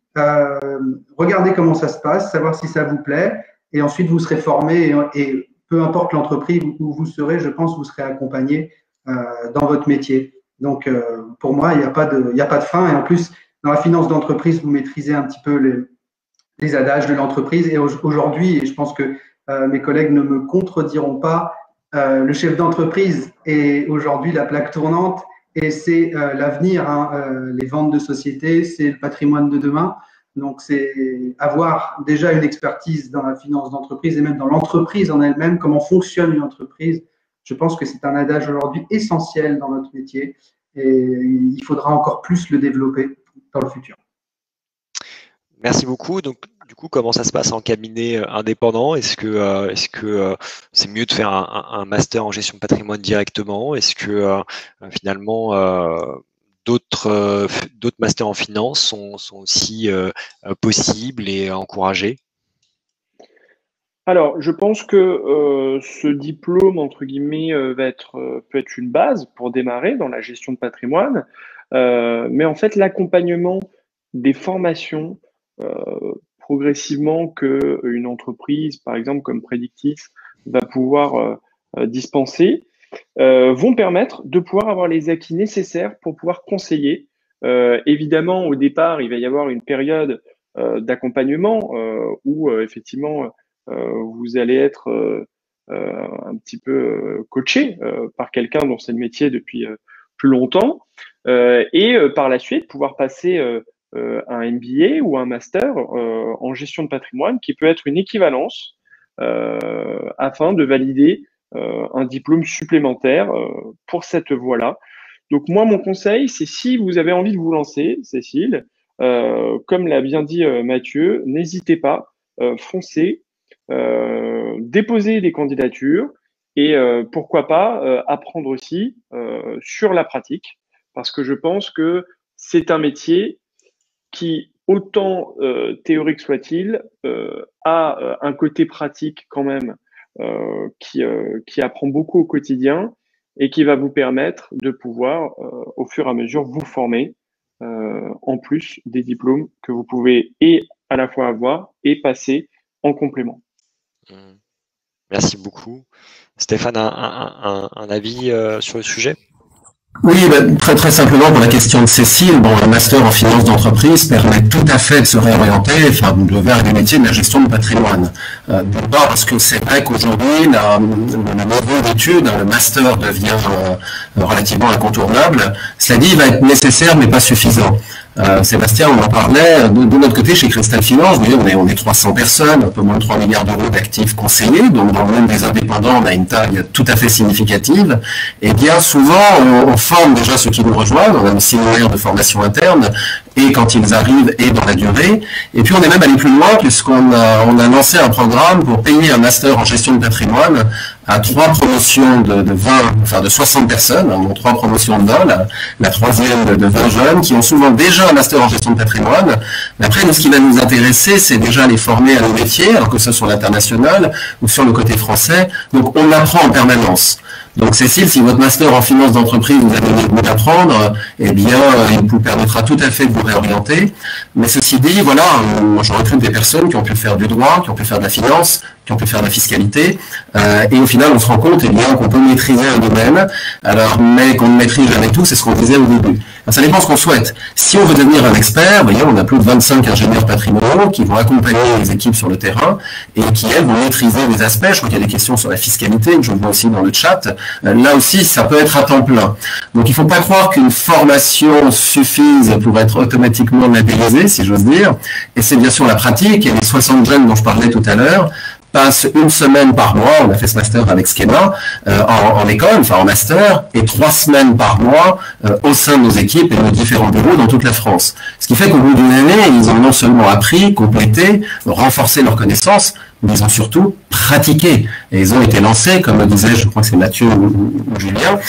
regardez comment ça se passe, savoir si ça vous plaît, et ensuite vous serez formé et peu importe l'entreprise où vous serez, je pense, vous serez accompagné dans votre métier. Donc, pour moi, il n'y a pas de frein. Et en plus, dans la finance d'entreprise, vous maîtrisez un petit peu les adages de l'entreprise. Et aujourd'hui, et je pense que mes collègues ne me contrediront pas, le chef d'entreprise est aujourd'hui la plaque tournante et c'est l'avenir, les ventes de sociétés, c'est le patrimoine de demain. Donc, c'est avoir déjà une expertise dans la finance d'entreprise et même dans l'entreprise en elle-même, comment fonctionne une entreprise. Je pense que c'est un adage aujourd'hui essentiel dans notre métier et il faudra encore plus le développer dans le futur. Merci beaucoup. Donc, du coup, comment ça se passe en cabinet indépendant? Est-ce que c'est mieux de faire un master en gestion de patrimoine directement? Est-ce que finalement d'autres masters en finance sont aussi possibles et encouragés? Alors, je pense que ce diplôme, entre guillemets, peut être une base pour démarrer dans la gestion de patrimoine. Mais en fait, l'accompagnement des formations progressivement qu'une entreprise, par exemple comme Predictis, va pouvoir dispenser, vont permettre de pouvoir avoir les acquis nécessaires pour pouvoir conseiller. Évidemment, au départ, il va y avoir une période d'accompagnement où effectivement vous allez être un petit peu coaché par quelqu'un dont c'est le métier depuis plus longtemps, et par la suite pouvoir passer un MBA ou un master en gestion de patrimoine qui peut être une équivalence afin de valider un diplôme supplémentaire pour cette voie-là. Donc moi, mon conseil, c'est si vous avez envie de vous lancer, Cécile, comme l'a bien dit Mathieu, n'hésitez pas, foncez, déposez des candidatures et pourquoi pas apprendre aussi sur la pratique, parce que je pense que c'est un métier qui, autant théorique soit-il, a un côté pratique quand même qui apprend beaucoup au quotidien et qui va vous permettre de pouvoir, au fur et à mesure, vous former en plus des diplômes que vous pouvez et à la fois avoir et passer en complément. Merci beaucoup. Stéphane, un avis sur le sujet? Oui, très très simplement pour la question de Cécile, bon, un master en finance d'entreprise permet tout à fait de se réorienter, enfin, vers les métiers de la gestion de patrimoine. D'abord parce que c'est vrai qu'aujourd'hui, le niveau d'études, le master devient relativement incontournable. Cela dit, il va être nécessaire mais pas suffisant. Sébastien, on en parlait, de notre côté, chez Cristal Finance, vous voyez, on est 300 personnes, un peu moins de 3 milliards d'euros d'actifs conseillés, donc dans le monde des indépendants, on a une taille tout à fait significative, et bien souvent, on forme déjà ceux qui nous rejoignent, on a une séminaire de formation interne, et quand ils arrivent, et dans la durée, et puis on est même allé plus loin, puisqu'on a lancé un programme pour payer un master en gestion de patrimoine à 3 promotions de 60 personnes, donc 3 promotions de vol, la troisième de 20 jeunes, qui ont souvent déjà un master en gestion de patrimoine. Mais après, nous, ce qui va nous intéresser, c'est déjà les former à nos métiers, alors que ce soit sur l'international ou sur le côté français. Donc, on apprend en permanence. Donc, Cécile, si votre master en finance d'entreprise, vous avez envie d'apprendre, eh bien, il vous permettra tout à fait de vous réorienter. Mais ceci dit, voilà, moi, je recrute des personnes qui ont pu faire du droit, qui ont pu faire de la finance, qui ont pu faire de la fiscalité, et au final, on se rend compte, eh bien, qu'on peut maîtriser un domaine, alors, mais qu'on ne maîtrise jamais tout, c'est ce qu'on disait au début. Alors, ça dépend de ce qu'on souhaite. Si on veut devenir un expert, vous voyez, on a plus de 25 ingénieurs patrimoniaux qui vont accompagner les équipes sur le terrain et qui, elles, vont maîtriser des aspects. Je crois qu'il y a des questions sur la fiscalité, que je vois aussi dans le chat. Là aussi, ça peut être à temps plein. Donc, il ne faut pas croire qu'une formation suffise pour être automatiquement labellisée, si j'ose dire. Et c'est bien sûr la pratique. Et les 60 jeunes dont je parlais tout à l'heure passent une semaine par mois, on a fait ce master avec Schema, en école, enfin en master, et 3 semaines par mois au sein de nos équipes et de nos différents bureaux dans toute la France. Ce qui fait qu'au bout d'une année, ils ont non seulement appris, complété, renforcé leurs connaissances, mais ils ont surtout pratiqué. Et ils ont été lancés, comme le disait, je crois que c'est Mathieu ou Julien,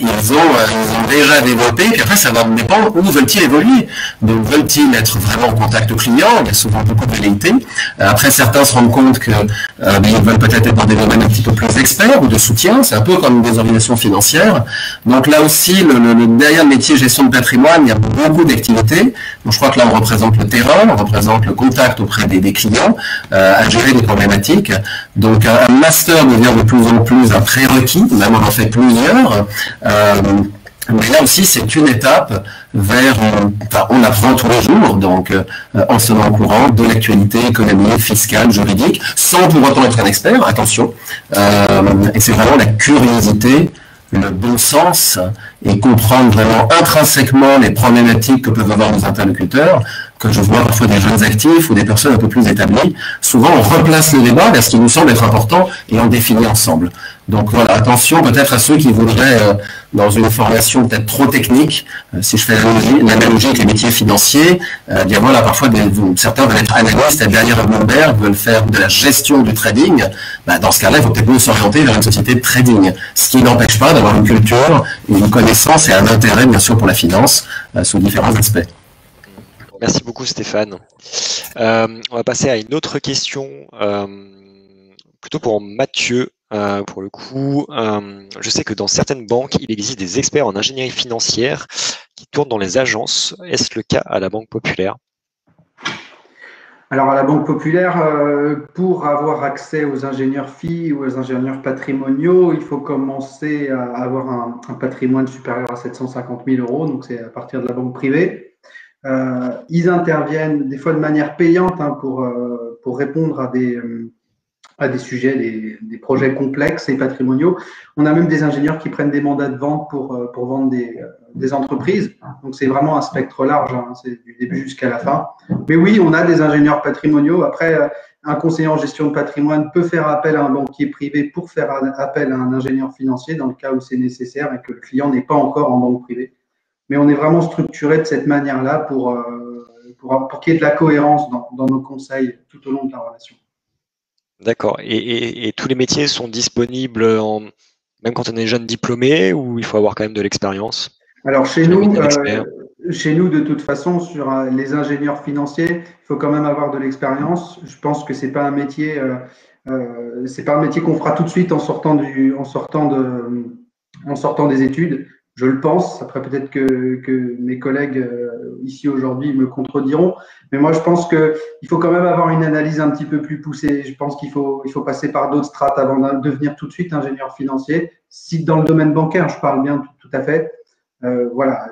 ils ont déjà développé, puis après ça va dépendre où veulent-ils évoluer. Donc veulent-ils être vraiment en contact client? Il y a souvent beaucoup de velléités. Après certains se rendent compte que ils veulent peut-être être dans des domaines un petit peu plus experts ou de soutien, c'est un peu comme des organisations financières. Donc là aussi, derrière le métier gestion de patrimoine, il y a beaucoup d'activités. Donc je crois que là on représente le terrain, on représente le contact auprès des clients, à gérer des problématiques. Donc un master devient de plus en plus un prérequis, même on en fait plusieurs. Mais là aussi, c'est une étape vers, on apprend tous les jours, donc en se tenant au courant de l'actualité économique, fiscale, juridique, sans pour autant être un expert, attention. Et c'est vraiment la curiosité, le bon sens, et comprendre vraiment intrinsèquement les problématiques que peuvent avoir nos interlocuteurs, que je vois parfois des jeunes actifs ou des personnes un peu plus établies. Souvent, on replace le débat vers ce qui nous semble être important et on définit ensemble. Donc voilà, attention peut-être à ceux qui voudraient, dans une formation peut-être trop technique, si je fais l'analogie avec les métiers financiers, bien voilà, parfois certains veulent être analystes, être derrière un Bloomberg, veulent faire de la gestion du trading. Dans ce cas-là, il faut peut-être mieux s'orienter vers une société de trading, ce qui n'empêche pas d'avoir une culture, une connaissance et un intérêt bien sûr pour la finance sous différents aspects. Merci beaucoup Stéphane. On va passer à une autre question, plutôt pour Mathieu. Pour le coup, je sais que dans certaines banques, il existe des experts en ingénierie financière qui tournent dans les agences. Est-ce le cas à la Banque Populaire? Alors, à la Banque Populaire, pour avoir accès aux ingénieurs FI ou aux ingénieurs patrimoniaux, il faut commencer à avoir un patrimoine supérieur à 750 000 euros, donc c'est à partir de la banque privée. Ils interviennent des fois de manière payante pour répondre à des sujets, des projets complexes et patrimoniaux. On a même des ingénieurs qui prennent des mandats de vente pour vendre des entreprises. Donc, c'est vraiment un spectre large, hein, c'est du début jusqu'à la fin. Mais oui, on a des ingénieurs patrimoniaux. Après, un conseiller en gestion de patrimoine peut faire appel à un banquier privé pour faire appel à un ingénieur financier dans le cas où c'est nécessaire et que le client n'est pas encore en banque privée. Mais on est vraiment structuré de cette manière-là pour qu'il y ait de la cohérence dans nos conseils tout au long de la relation. D'accord. Et tous les métiers sont disponibles même quand on est jeune diplômé, ou il faut avoir quand même de l'expérience? Alors chez nous, de toute façon, sur les ingénieurs financiers, il faut quand même avoir de l'expérience. Je pense que c'est pas un métier qu'on fera tout de suite en sortant des études. Je le pense. Après, peut-être que mes collègues ici aujourd'hui me contrediront. Mais moi, je pense qu'il faut quand même avoir une analyse un petit peu plus poussée. Je pense qu'il faut passer par d'autres strates avant de devenir tout de suite ingénieur financier. Si dans le domaine bancaire, je parle bien tout à fait. Voilà.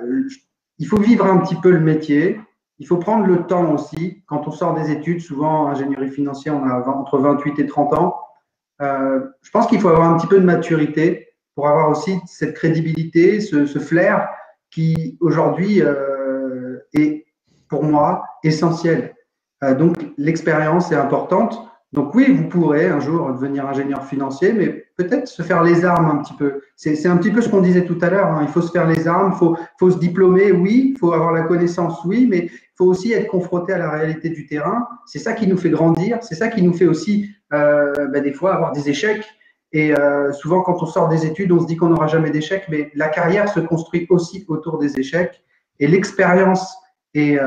Il faut vivre un petit peu le métier. Il faut prendre le temps aussi. Quand on sort des études, souvent, ingénierie financière, on a entre 28 et 30 ans. Je pense qu'il faut avoir un petit peu de maturité pour avoir aussi cette crédibilité, ce flair qui aujourd'hui est pour moi essentiel. Donc l'expérience est importante. Donc oui, vous pourrez un jour devenir ingénieur financier, mais peut-être se faire les armes un petit peu. C'est un petit peu ce qu'on disait tout à l'heure, hein. Il faut se faire les armes, faut se diplômer, oui, il faut avoir la connaissance, oui, mais il faut aussi être confronté à la réalité du terrain. C'est ça qui nous fait grandir, c'est ça qui nous fait aussi des fois avoir des échecs. Et souvent, quand on sort des études, on se dit qu'on n'aura jamais d'échecs, mais la carrière se construit aussi autour des échecs. Et l'expérience et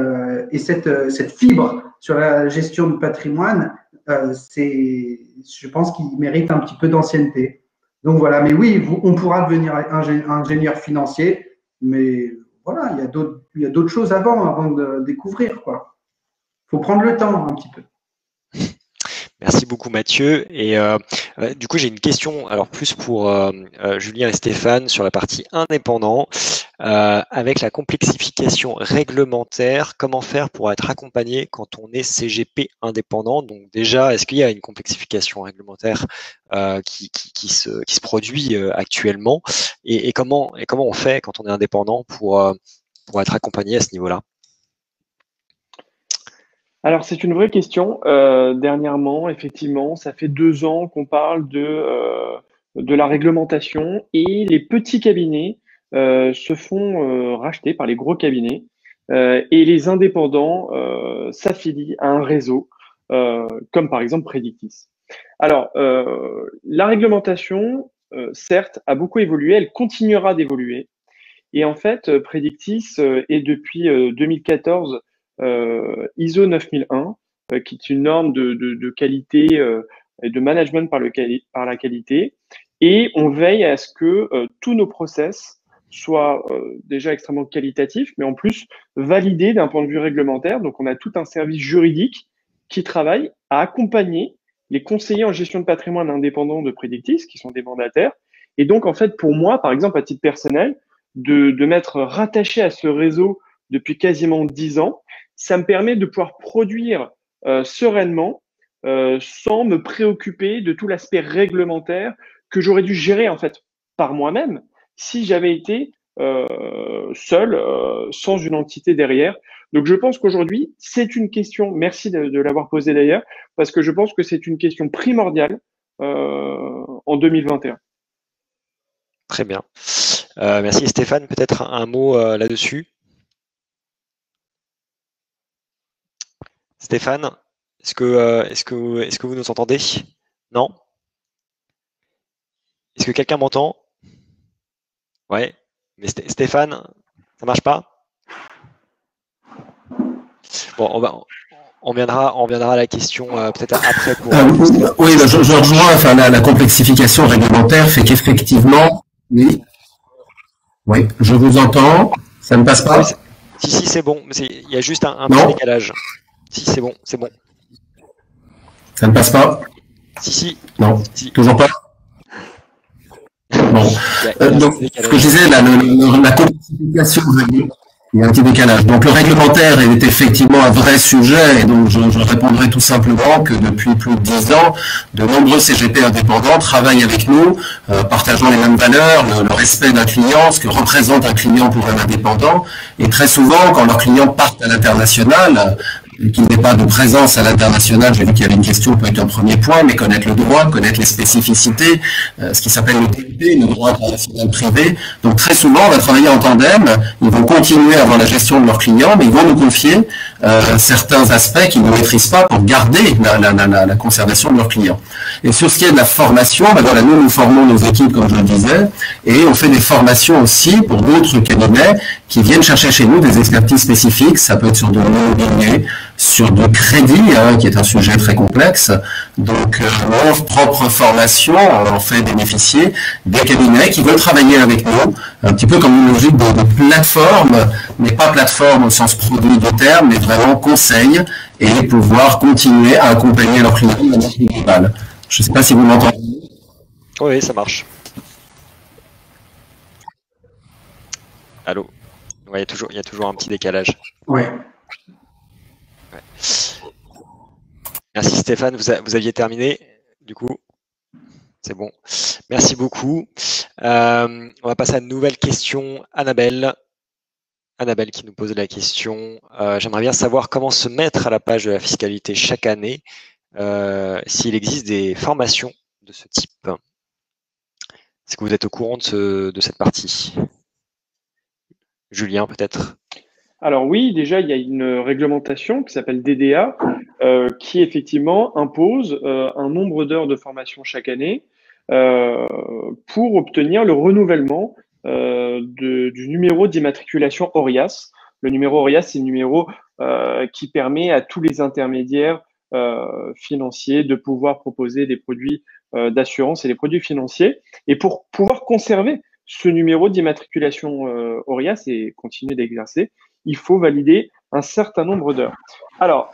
cette fibre sur la gestion de patrimoine, je pense qu'il mérite un petit peu d'ancienneté. Donc voilà, mais oui, on pourra devenir ingénieur financier, mais voilà, il y a d'autres choses avant de découvrir, quoi. Il faut prendre le temps un petit peu. Merci beaucoup Mathieu. Et du coup, j'ai une question, alors plus pour Julien et Stéphane sur la partie indépendant. Avec la complexification réglementaire, comment faire pour être accompagné quand on est CGP indépendant? Donc déjà, est-ce qu'il y a une complexification réglementaire qui se produit actuellement? Et comment on fait quand on est indépendant pour être accompagné à ce niveau-là? Alors, c'est une vraie question. Dernièrement, effectivement, ça fait 2 ans qu'on parle de la réglementation et les petits cabinets se font racheter par les gros cabinets et les indépendants s'affilient à un réseau comme par exemple Predictis. Alors, la réglementation, certes, a beaucoup évolué, elle continuera d'évoluer. Et en fait, Predictis est depuis 2014 ISO 9001, qui est une norme de qualité et de management par la qualité. Et on veille à ce que tous nos process soient déjà extrêmement qualitatifs, mais en plus validés d'un point de vue réglementaire. Donc, on a tout un service juridique qui travaille à accompagner les conseillers en gestion de patrimoine indépendants de Predictis, qui sont des mandataires. Et donc, en fait, pour moi, par exemple, à titre personnel, de m'être rattaché à ce réseau depuis quasiment 10 ans, ça me permet de pouvoir produire sereinement sans me préoccuper de tout l'aspect réglementaire que j'aurais dû gérer en fait par moi-même si j'avais été seul, sans une entité derrière. Donc je pense qu'aujourd'hui, c'est une question, merci de l'avoir posée d'ailleurs, parce que je pense que c'est une question primordiale en 2021. Très bien. Merci Stéphane. Peut-être un mot là-dessus. Stéphane, est-ce que vous nous entendez? Non? Est-ce que quelqu'un m'entend? Ouais. Mais Stéphane, ça marche pas? Bon, on viendra à la question peut-être après. Oui, je rejoins. Enfin, la complexification réglementaire fait qu'effectivement, oui, je vous entends. Ça ne passe pas? Si, c'est bon. Il y a juste un petit décalage. Si, c'est bon. Ça ne passe pas? Si. Non, si. Toujours pas? Bon. Donc, ce que je disais, la complexification réglementaire, il y a un petit décalage. Donc, le réglementaire est effectivement un vrai sujet, et donc je répondrai tout simplement que depuis plus de 10 ans, de nombreux CGP indépendants travaillent avec nous, partageant les mêmes valeurs, le respect d'un client, ce que représente un client pour un indépendant, et très souvent, quand leurs clients partent à l'international, qu'il n'ait pas de présence à l'international, j'ai vu qu'il y avait une question, peut être un premier point, mais connaître le droit, connaître les spécificités, ce qui s'appelle le DIP, le droit international privé. Donc très souvent, on va travailler en tandem, ils vont continuer à avoir la gestion de leurs clients, mais ils vont nous confier certains aspects qu'ils ne maîtrisent pas pour garder la conservation de leurs clients. Et sur ce qui est de la formation, ben voilà, nous formons nos équipes, comme je le disais, et on fait des formations aussi pour d'autres cabinets qui viennent chercher chez nous des expertises spécifiques. Ça peut être sur de l'immobilier, sur du crédit, qui est un sujet très complexe. Donc, nos propres formations, on en fait bénéficier des cabinets qui veulent travailler avec nous, un petit peu comme une logique de plateforme, mais pas plateforme au sens produit du terme, mais vraiment conseil, et pouvoir continuer à accompagner leurs clients de manière globale. Je ne sais pas si vous m'entendez. Oui, ça marche. Allô? Ouais, il y a toujours un petit décalage. Oui. Ouais. Merci Stéphane, vous aviez terminé, du coup. C'est bon. Merci beaucoup. On va passer à une nouvelle question. Annabelle qui nous pose la question. J'aimerais bien savoir comment se mettre à la page de la fiscalité chaque année, s'il existe des formations de ce type. Est-ce que vous êtes au courant de cette partie? Julien, peut-être? Alors oui, déjà, il y a une réglementation qui s'appelle DDA, qui effectivement impose un nombre d'heures de formation chaque année pour obtenir le renouvellement du numéro d'immatriculation ORIAS. Le numéro ORIAS, c'est le numéro qui permet à tous les intermédiaires financiers de pouvoir proposer des produits d'assurance et des produits financiers. Et pour pouvoir conserver ce numéro d'immatriculation ORIAS et continuer d'exercer, il faut valider un certain nombre d'heures. Alors,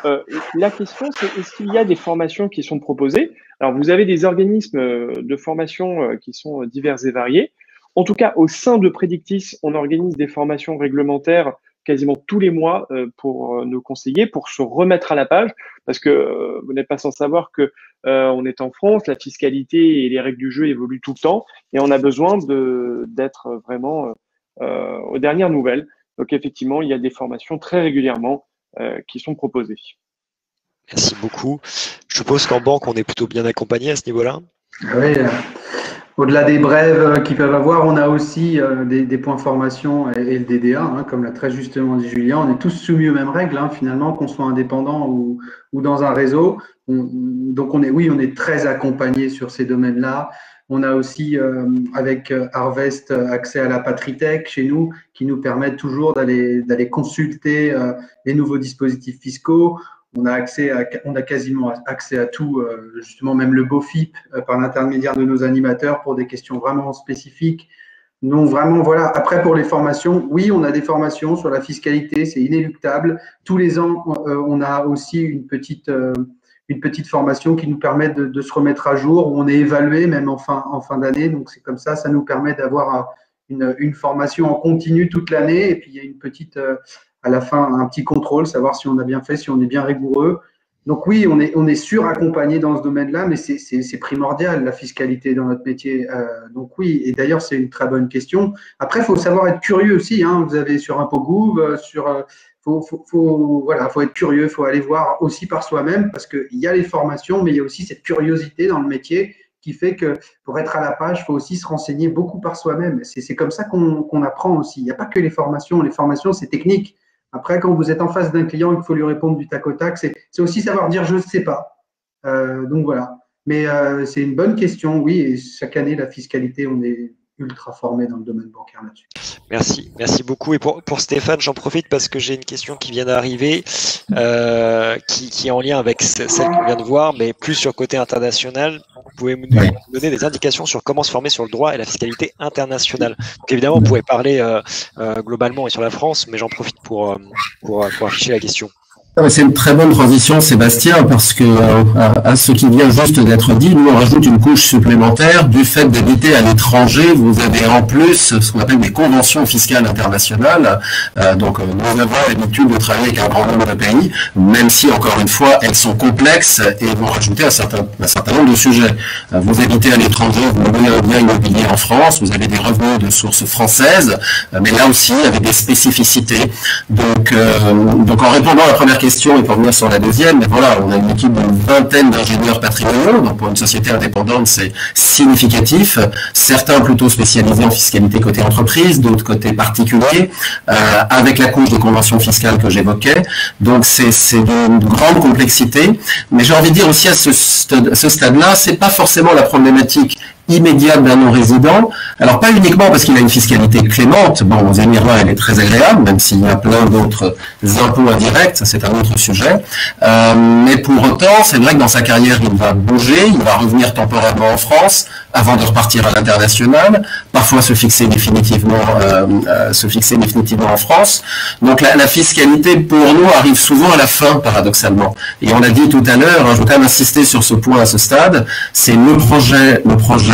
la question, c'est est-ce qu'il y a des formations qui sont proposées? Alors, vous avez des organismes de formation qui sont divers et variés. En tout cas, au sein de Predictis, on organise des formations réglementaires quasiment tous les mois pour nos conseillers, pour se remettre à la page, parce que vous n'êtes pas sans savoir que on est en France, la fiscalité et les règles du jeu évoluent tout le temps, et on a besoin d'être vraiment aux dernières nouvelles. Donc effectivement, il y a des formations très régulièrement qui sont proposées. Merci beaucoup. Je suppose qu'en banque, on est plutôt bien accompagné à ce niveau-là. Oui. Au-delà des brèves qu'ils peuvent avoir, on a aussi des points formation et le DDA, comme l'a très justement dit Julien. On est tous soumis aux mêmes règles, finalement, qu'on soit indépendant ou dans un réseau. Donc, on est très accompagné sur ces domaines-là. On a aussi, avec Harvest, accès à la PatriTech chez nous, qui nous permet toujours d'aller consulter les nouveaux dispositifs fiscaux. On a quasiment accès à tout, justement même le BOFIP par l'intermédiaire de nos animateurs pour des questions vraiment spécifiques. Non, vraiment, voilà. Après, pour les formations, oui, on a des formations sur la fiscalité, c'est inéluctable. Tous les ans, on a aussi une petite formation qui nous permet de se remettre à jour, où on est évalué même en fin d'année. Donc, c'est comme ça nous permet d'avoir une formation en continu toute l'année. Et puis, il y a une petite, à la fin, un petit contrôle, savoir si on a bien fait, si on est bien rigoureux. Donc oui, on est suraccompagné dans ce domaine-là, mais c'est primordial, la fiscalité dans notre métier. Donc oui, et d'ailleurs, c'est une très bonne question. Après, il faut savoir être curieux aussi. Vous avez sur ImpôGouv, faut être curieux, il faut aller voir aussi par soi-même, parce qu'il y a les formations, mais il y a aussi cette curiosité dans le métier qui fait que pour être à la page, il faut aussi se renseigner beaucoup par soi-même. C'est comme ça qu'on apprend aussi. Il n'y a pas que les formations. Les formations, c'est technique. Après, quand vous êtes en face d'un client, il faut lui répondre du tac au tac. C'est aussi savoir dire « je ne sais pas ». Donc voilà. Mais c'est une bonne question, oui. Et chaque année, la fiscalité, on est ultra formé dans le domaine bancaire là-dessus. Merci beaucoup. Et pour Stéphane, j'en profite parce que j'ai une question qui vient d'arriver, qui est en lien avec celle qu'on vient de voir, mais plus sur le côté international. Vous pouvez nous donner des indications sur comment se former sur le droit et la fiscalité internationale. Donc évidemment, vous pouvez parler globalement et sur la France, mais j'en profite pour afficher la question. C'est une très bonne transition, Sébastien, parce que à ce qui vient juste d'être dit, nous on rajoute une couche supplémentaire du fait d'habiter à l'étranger. Vous avez en plus ce qu'on appelle des conventions fiscales internationales. Donc nous avons l'habitude de travailler avec un grand nombre de pays, même si encore une fois elles sont complexes et vont rajouter un certain nombre de sujets. Vous habitez à l'étranger, vous louez un bien immobilier en France, vous avez des revenus de source française, mais là aussi avec des spécificités. Donc en répondant à la première question et pour venir sur la deuxième, mais voilà, on a une équipe d'une vingtaine d'ingénieurs patrimoniaux, donc pour une société indépendante, c'est significatif. Certains plutôt spécialisés en fiscalité côté entreprise, d'autres côté particulier, avec la couche de conventions fiscales que j'évoquais. Donc c'est d'une grande complexité, mais j'ai envie de dire aussi à ce stade-là, c'est pas forcément la problématique immédiate d'un non-résident. Alors pas uniquement parce qu'il a une fiscalité clémente, bon aux Émirats elle est très agréable, même s'il y a plein d'autres impôts indirects, ça c'est un autre sujet, mais pour autant c'est vrai que dans sa carrière il va bouger, il va revenir temporairement en France avant de repartir à l'international, parfois se fixer définitivement en France. Donc la fiscalité pour nous arrive souvent à la fin paradoxalement, et on l'a dit tout à l'heure, je veux quand même insister sur ce point à ce stade, c'est le projet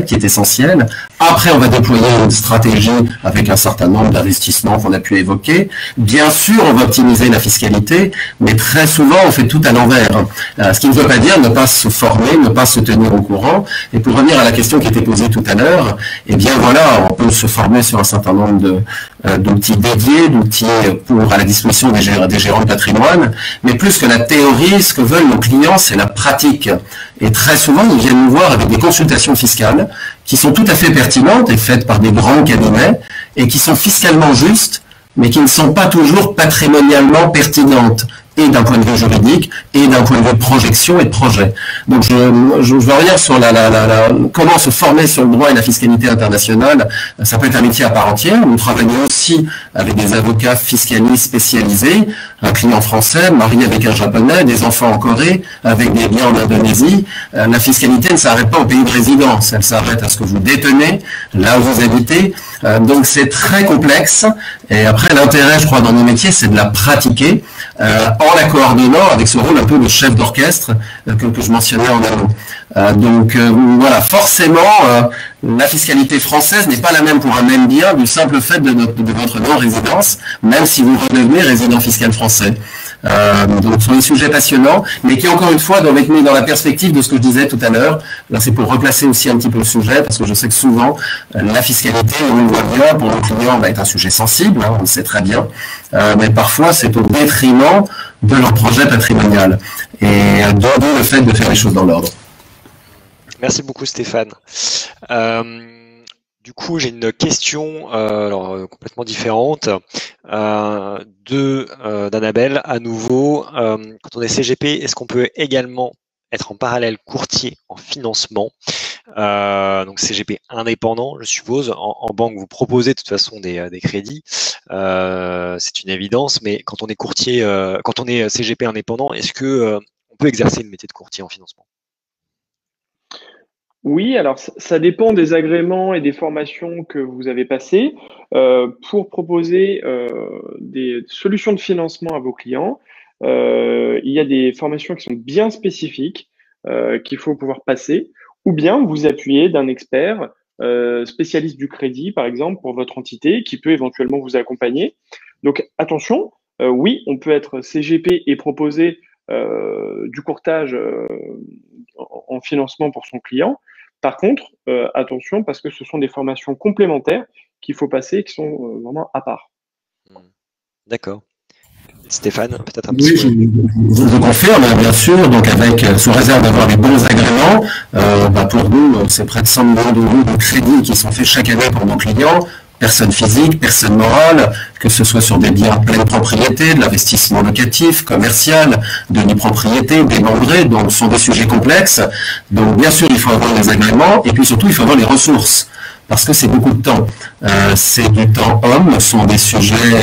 qui est essentiel. Après, on va déployer une stratégie avec un certain nombre d'investissements qu'on a pu évoquer. Bien sûr, on va optimiser la fiscalité, mais très souvent, on fait tout à l'envers. Ce qui ne veut pas dire ne pas se former, ne pas se tenir au courant. Et pour revenir à la question qui était posée tout à l'heure, eh bien voilà, on peut se former sur un certain nombre d'outils dédiés, d'outils à la disposition des gérants de patrimoine. Mais plus que la théorie, ce que veulent nos clients, c'est la pratique. Et très souvent, ils viennent nous voir avec des consultations fiscales qui sont tout à fait pertinentes et faites par des grands cabinets et qui sont fiscalement justes, mais qui ne sont pas toujours patrimonialement pertinentes, et d'un point de vue juridique, et d'un point de vue projection et de projet. Donc je vais revenir sur comment se former sur le droit et la fiscalité internationale. Ça peut être un métier à part entière. Nous travaillons aussi avec des avocats fiscalistes spécialisés, un client français marié avec un japonais, des enfants en Corée, avec des biens en Indonésie. La fiscalité ne s'arrête pas au pays de résidence, elle s'arrête à ce que vous détenez, là où vous habitez. Donc c'est très complexe. Et après, l'intérêt, je crois, dans nos métiers, c'est de la pratiquer en la coordonnant avec ce rôle un peu de chef d'orchestre que je mentionnais en amont. Donc voilà, forcément, la fiscalité française n'est pas la même pour un même bien du simple fait de votre non-résidence, même si vous redevenez résident fiscal français. Donc ce sont des sujets passionnants, mais qui encore une fois doivent être mis dans la perspective de ce que je disais tout à l'heure. Là, c'est pour replacer aussi un petit peu le sujet, parce que je sais que souvent, la fiscalité, on le voit bien, pour nos clients, est un sujet sensible, on le sait très bien, mais parfois c'est au détriment de leur projet patrimonial. Et d'où le fait de faire les choses dans l'ordre. Merci beaucoup Stéphane. Du coup, j'ai une question complètement différente d'Annabelle à nouveau. Quand on est CGP, est-ce qu'on peut également être en parallèle courtier en financement? Donc CGP indépendant, je suppose. En banque, vous proposez de toute façon des crédits, c'est une évidence. Mais quand on est courtier, quand on est CGP indépendant, est-ce que on peut exercer le métier de courtier en financement? Oui, alors ça dépend des agréments et des formations que vous avez passées. Pour proposer des solutions de financement à vos clients, il y a des formations qui sont bien spécifiques qu'il faut pouvoir passer, ou bien vous appuyer d'un expert spécialiste du crédit, par exemple, pour votre entité, qui peut éventuellement vous accompagner. Donc attention, oui, on peut être CGP et proposer du courtage en financement pour son client. Par contre, attention, parce que ce sont des formations complémentaires qu'il faut passer, qui sont vraiment à part. D'accord. Stéphane, peut-être un petit Oui, je confirme, bien sûr. Donc, sous réserve d'avoir les bons agréments, pour nous, c'est près de 100 millions d'euros de crédits qui sont faits chaque année pour nos clients. Personnes physiques, personnes morales, que ce soit sur des biens pleine propriété, de l'investissement locatif, commercial, de l'hypropriété, démembré, donc ce sont des sujets complexes. Donc bien sûr, il faut avoir les agréments et puis surtout, il faut avoir les ressources. Parce que c'est beaucoup de temps. C'est du temps homme, ce sont des sujets,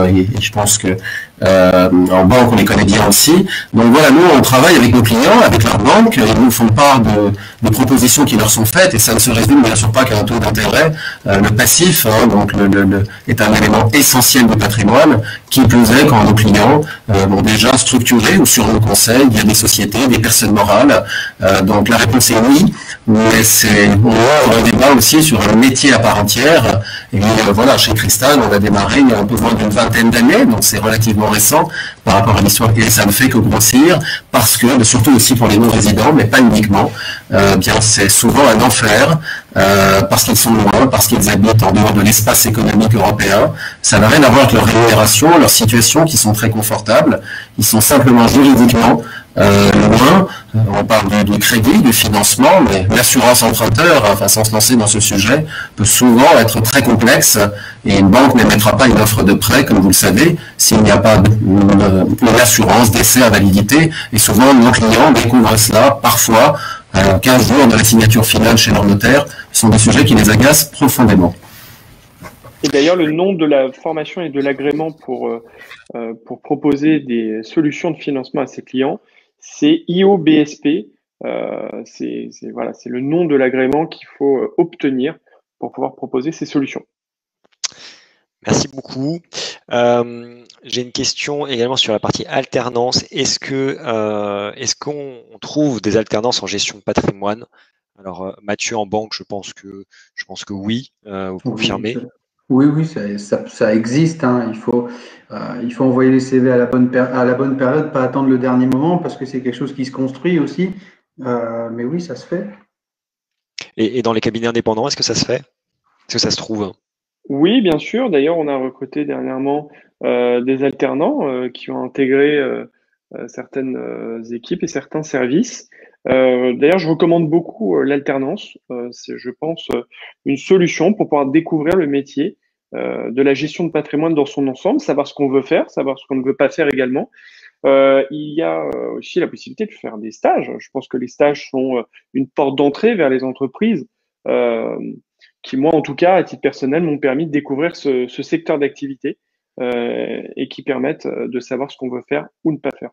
et je pense que en banque, on les connaît bien aussi. Donc voilà, nous, on travaille avec nos clients, avec leur banque, ils nous font part de propositions qui leur sont faites, et ça ne se résume bien sûr pas qu'à un taux d'intérêt. Le passif, donc est un élément essentiel du patrimoine, qui plus est quand nos clients ont déjà structuré ou sur nos conseils, il y a des sociétés, des personnes morales. Donc la réponse est oui, mais on a un débat aussi sur un métier à part entière. Et voilà, chez Cristal, on a démarré il y a un peu moins d'une vingtaine d'années, donc c'est relativement récent par rapport à l'histoire, et ça ne fait que grossir, parce que, surtout aussi pour les non-résidents, mais pas uniquement, bien c'est souvent un enfer, parce qu'ils sont loin, parce qu'ils habitent en dehors de l'espace économique européen. Ça n'a rien à voir avec leur rémunération, leur situation, qui sont très confortables. Ils sont simplement juridiquement loin. On parle du crédit, du financement, mais l'assurance emprunteur, enfin sans se lancer dans ce sujet, peut souvent être très complexe, et une banque n'émettra pas une offre de prêt, comme vous le savez, s'il n'y a pas une assurance d'essai à validité. Et souvent, nos clients découvrent cela parfois 15 jours de la signature finale chez leur notaire. Ce sont des sujets qui les agacent profondément. Et d'ailleurs, le nom de la formation et de l'agrément pour proposer des solutions de financement à ses clients, c'est IOBSP. C'est le nom de l'agrément qu'il faut obtenir pour pouvoir proposer ces solutions. Merci beaucoup. J'ai une question également sur la partie alternance. Est-ce qu'on trouve des alternances en gestion de patrimoine? Alors Mathieu, en banque, je pense que oui. Vous confirmez? Oui, ça existe. Il faut envoyer les CV à la bonne période, pas attendre le dernier moment, parce que c'est quelque chose qui se construit aussi. Mais oui, ça se fait. Et dans les cabinets indépendants, est-ce que ça se fait? Est-ce que ça se trouve? Oui, bien sûr. D'ailleurs, on a recruté dernièrement des alternants qui ont intégré certaines équipes et certains services. D'ailleurs, je recommande beaucoup l'alternance. C'est, je pense, une solution pour pouvoir découvrir le métier de la gestion de patrimoine dans son ensemble, savoir ce qu'on veut faire, savoir ce qu'on ne veut pas faire également. Il y a aussi la possibilité de faire des stages. Je pense que les stages sont une porte d'entrée vers les entreprises qui, moi, en tout cas, à titre personnel, m'ont permis de découvrir ce secteur d'activité et qui permettent de savoir ce qu'on veut faire ou ne pas faire.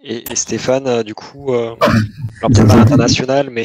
Et Stéphane, du coup, peut-être pas international, mais...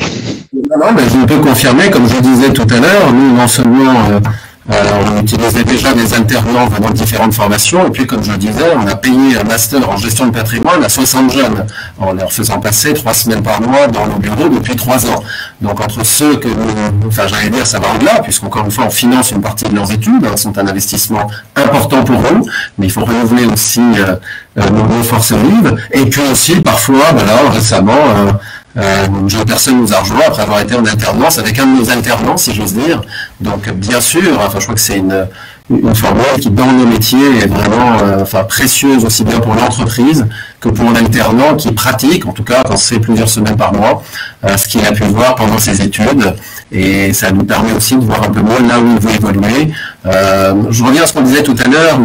Non, mais je peux confirmer, comme je disais tout à l'heure, nous, non seulement on utilisait déjà des alternants venant de différentes formations, et puis, comme je le disais, on a payé un master en gestion de patrimoine à 60 jeunes, en leur faisant passer 3 semaines par mois dans nos bureaux depuis 3 ans. Donc, entre ceux que nous, enfin, j'allais dire, ça va au-delà, puisqu'encore une fois, on finance une partie de leurs études, sont un investissement important pour eux, mais il faut renouveler aussi nos forces vives, et puis aussi, parfois, récemment, une jeune personne nous a rejoint après avoir été en alternance avec un de nos alternants, si j'ose dire. Donc, bien sûr, enfin, je crois que c'est une formule qui, dans nos métiers, est vraiment précieuse aussi bien pour l'entreprise que pour l'alternant qui pratique, en tout cas quand c'est plusieurs semaines par mois, ce qu'il a pu voir pendant ses études. Et ça nous permet aussi de voir un peu moins là où il veut évoluer. Je reviens à ce qu'on disait tout à l'heure,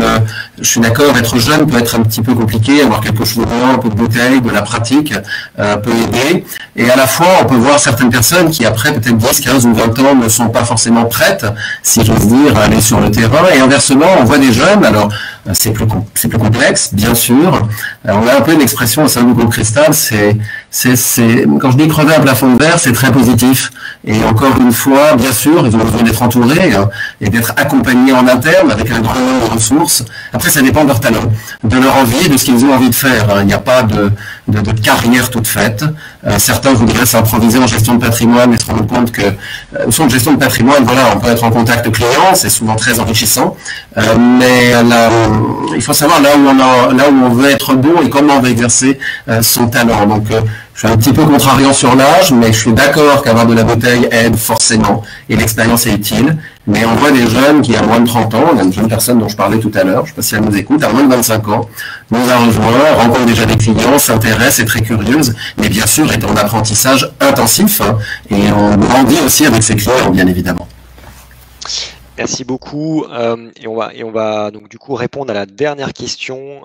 je suis d'accord, être jeune peut être un petit peu compliqué, avoir quelque chose de un peu de bouteille, de la pratique, peut aider. Et à la fois, on peut voir certaines personnes qui, après peut-être 10, 15 ou 20 ans, ne sont pas forcément prêtes, si j'ose dire, à aller sur le terrain. Et inversement, on voit des jeunes, alors c'est plus complexe, bien sûr. On a un peu une expression au sein du groupe Cristal, quand je dis crever un plafond de verre, c'est très positif. Et encore une fois, bien sûr, ils ont besoin d'être entourés et d'être accompagnés en interne avec un grand nombre de ressources. Après, ça dépend de leur talent, de leur envie, de ce qu'ils ont envie de faire. Il n'y a pas de carrière toute faite. Certains voudraient s'improviser en gestion de patrimoine et se rendre compte que, en gestion de patrimoine, voilà, on peut être en contact client, c'est souvent très enrichissant. Mais là, il faut savoir là où on veut être bon et comment on veut exercer son talent. Donc, je suis un petit peu contrariant sur l'âge, mais je suis d'accord qu'avoir de la bouteille aide forcément, et l'expérience est utile. Mais on voit des jeunes qui, à moins de 30 ans, on a une jeune personne dont je parlais tout à l'heure, je ne sais pas si elle nous écoute, à moins de 25 ans, nous a rejoint, rencontre déjà des clients, s'intéresse, est très curieuse, mais bien sûr est en apprentissage intensif, et on grandit aussi avec ses clients, bien évidemment. Merci beaucoup. Et on va donc du coup répondre à la dernière question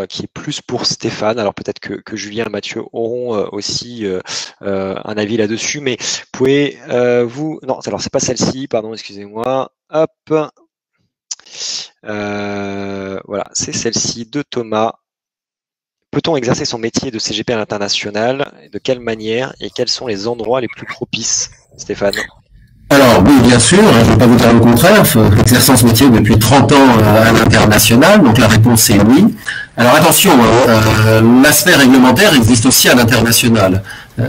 qui est plus pour Stéphane. Alors peut-être que Julien et Mathieu auront aussi un avis là-dessus, mais pouvez vous... Non, alors c'est pas celle-ci, pardon, excusez-moi. Hop. Voilà, c'est celle-ci de Thomas. Peut-on exercer son métier de CGP à l'international? De quelle manière et quels sont les endroits les plus propices, Stéphane? Alors, oui, bien sûr, je ne vais pas vous dire le contraire, exerçant ce métier depuis 30 ans à l'international, donc la réponse est oui. Alors attention, l'aspect réglementaire existe aussi à l'international.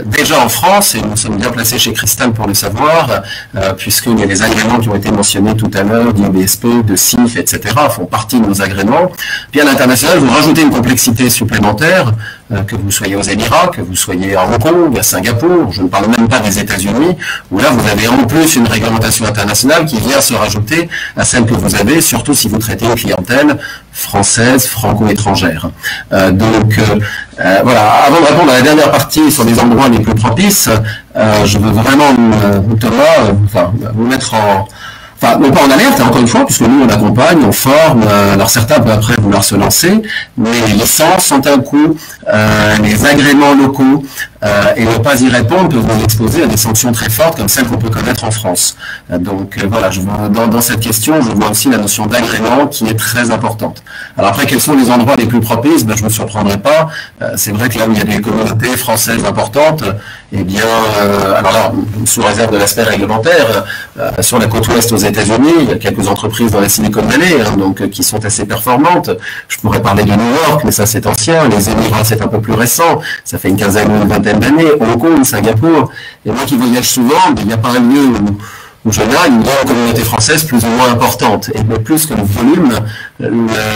Déjà en France, et nous sommes bien placés chez Cristal pour le savoir, puisqu'il y a les agréments qui ont été mentionnés tout à l'heure, d'IBSP, de CIF, etc., font partie de nos agréments. Puis à l'international, vous rajoutez une complexité supplémentaire, que vous soyez aux Émirats, que vous soyez à Hong Kong, à Singapour, je ne parle même pas des États-Unis, où là vous avez en plus une réglementation internationale qui vient se rajouter à celle que vous avez, surtout si vous traitez une clientèle française, franco-étrangère. Voilà, avant de répondre à la dernière partie sur les endroits les plus propices, je veux vraiment, Thomas, vous mettre non pas en alerte, encore une fois, puisque nous on accompagne, on forme, alors certains peuvent après vouloir se lancer, mais les licences sont un coût, les agréments locaux, et ne pas y répondre peut vous exposer à des sanctions très fortes comme celles qu'on peut connaître en France. Voilà, dans cette question, je vois aussi la notion d'agrément qui est très importante. Alors après, quels sont les endroits les plus propices? Je ne me surprendrai pas. C'est vrai que là où il y a des communautés françaises importantes, eh bien, alors là, sous réserve de l'aspect réglementaire, sur la côte ouest aux États-Unis, il y a quelques entreprises dans la Silicon Valley, qui sont assez performantes. Je pourrais parler de New York, mais ça c'est ancien. Les Émirats, c'est un peu plus récent. Ça fait une quinzaine ou une vingtaine d'années. Hong Kong, Singapour. Et moi qui voyage souvent, il n'y a pas un lieu où je viens, une grande communauté française plus ou moins importante. Et plus que le volume,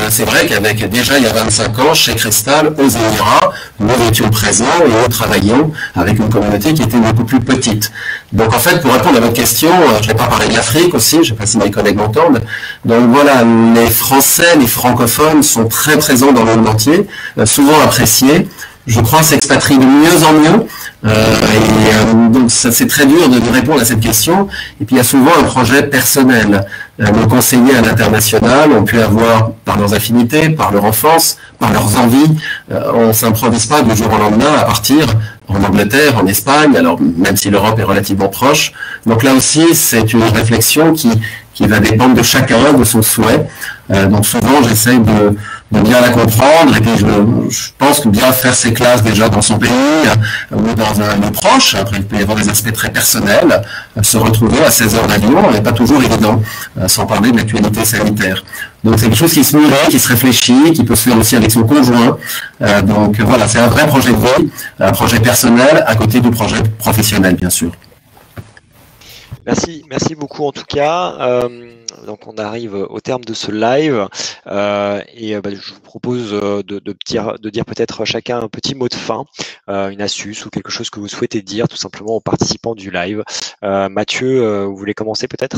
c'est vrai qu'avec déjà il y a 25 ans, chez Cristal, aux Émirats, nous étions présents et nous travaillions avec une communauté qui était beaucoup plus petite. Donc en fait, pour répondre à votre question, je n'ai pas parlé de l'Afrique aussi, je ne sais pas si mes collègues m'entendent. Donc voilà, les Français, les francophones sont très présents dans le monde entier, souvent appréciés. Je crois s'expatrient de mieux en mieux. Donc c'est très dur de répondre à cette question. Et puis il y a souvent un projet personnel. Nos conseillers à l'international ont pu avoir, par leurs affinités, par leur enfance, par leurs envies, on ne s'improvise pas du jour au lendemain à partir en Angleterre, en Espagne, alors même si l'Europe est relativement proche. Donc là aussi, c'est une réflexion qui va dépendre de chacun, de son souhait. Donc souvent, j'essaie de bien la comprendre, et puis je pense que bien faire ses classes déjà dans son pays ou dans un lieu proche, après il peut y avoir des aspects très personnels, se retrouver à 16 heures d'avion n'est pas toujours évident, sans parler de l'actualité sanitaire. Donc c'est quelque chose qui se mûrit, qui se réfléchit, qui peut se faire aussi avec son conjoint. Donc voilà, c'est un vrai projet de vie, un projet personnel à côté du projet professionnel, bien sûr. Merci beaucoup en tout cas. Donc on arrive au terme de ce live je vous propose de dire peut-être chacun un petit mot de fin, une astuce ou quelque chose que vous souhaitez dire tout simplement aux participants du live. Mathieu, vous voulez commencer peut-être?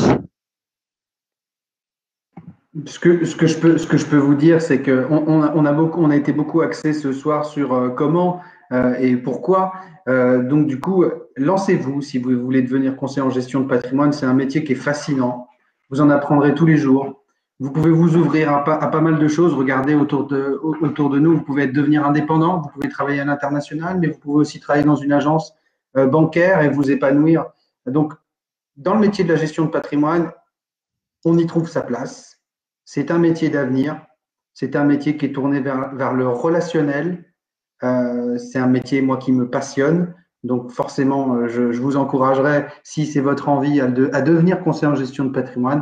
Ce que je peux vous dire, c'est qu'on a été beaucoup axé ce soir sur comment et pourquoi. Donc, du coup, lancez-vous si vous voulez devenir conseiller en gestion de patrimoine. C'est un métier qui est fascinant. Vous en apprendrez tous les jours. Vous pouvez vous ouvrir à pas mal de choses. Regardez autour de nous. Vous pouvez devenir indépendant. Vous pouvez travailler à l'international, mais vous pouvez aussi travailler dans une agence bancaire et vous épanouir. Donc, dans le métier de la gestion de patrimoine, on y trouve sa place. C'est un métier d'avenir. C'est un métier qui est tourné vers le relationnel. C'est un métier, moi, qui me passionne. Donc, forcément, je vous encouragerais, si c'est votre envie, à devenir conseiller en gestion de patrimoine.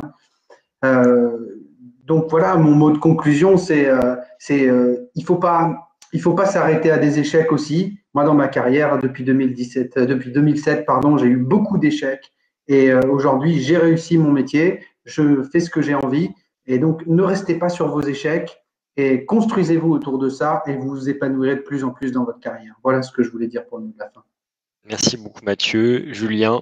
Donc, voilà, mon mot de conclusion, il faut pas s'arrêter à des échecs aussi. Moi, dans ma carrière, depuis 2007, pardon, j'ai eu beaucoup d'échecs. Et aujourd'hui, j'ai réussi mon métier. Je fais ce que j'ai envie. Et donc, ne restez pas sur vos échecs et construisez-vous autour de ça et vous vous épanouirez de plus en plus dans votre carrière. Voilà ce que je voulais dire pour le mot de la fin. Merci beaucoup Mathieu. Julien?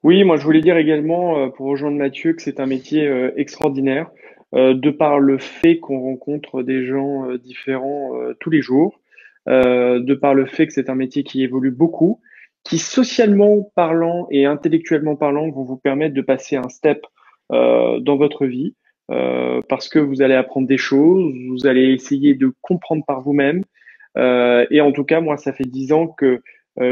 Oui, moi je voulais dire également, pour rejoindre Mathieu, que c'est un métier extraordinaire, de par le fait qu'on rencontre des gens différents tous les jours, de par le fait que c'est un métier qui évolue beaucoup, qui socialement parlant et intellectuellement parlant vont vous permettre de passer un step dans votre vie, parce que vous allez apprendre des choses, vous allez essayer de comprendre par vous-même. Et en tout cas, moi, ça fait 10 ans que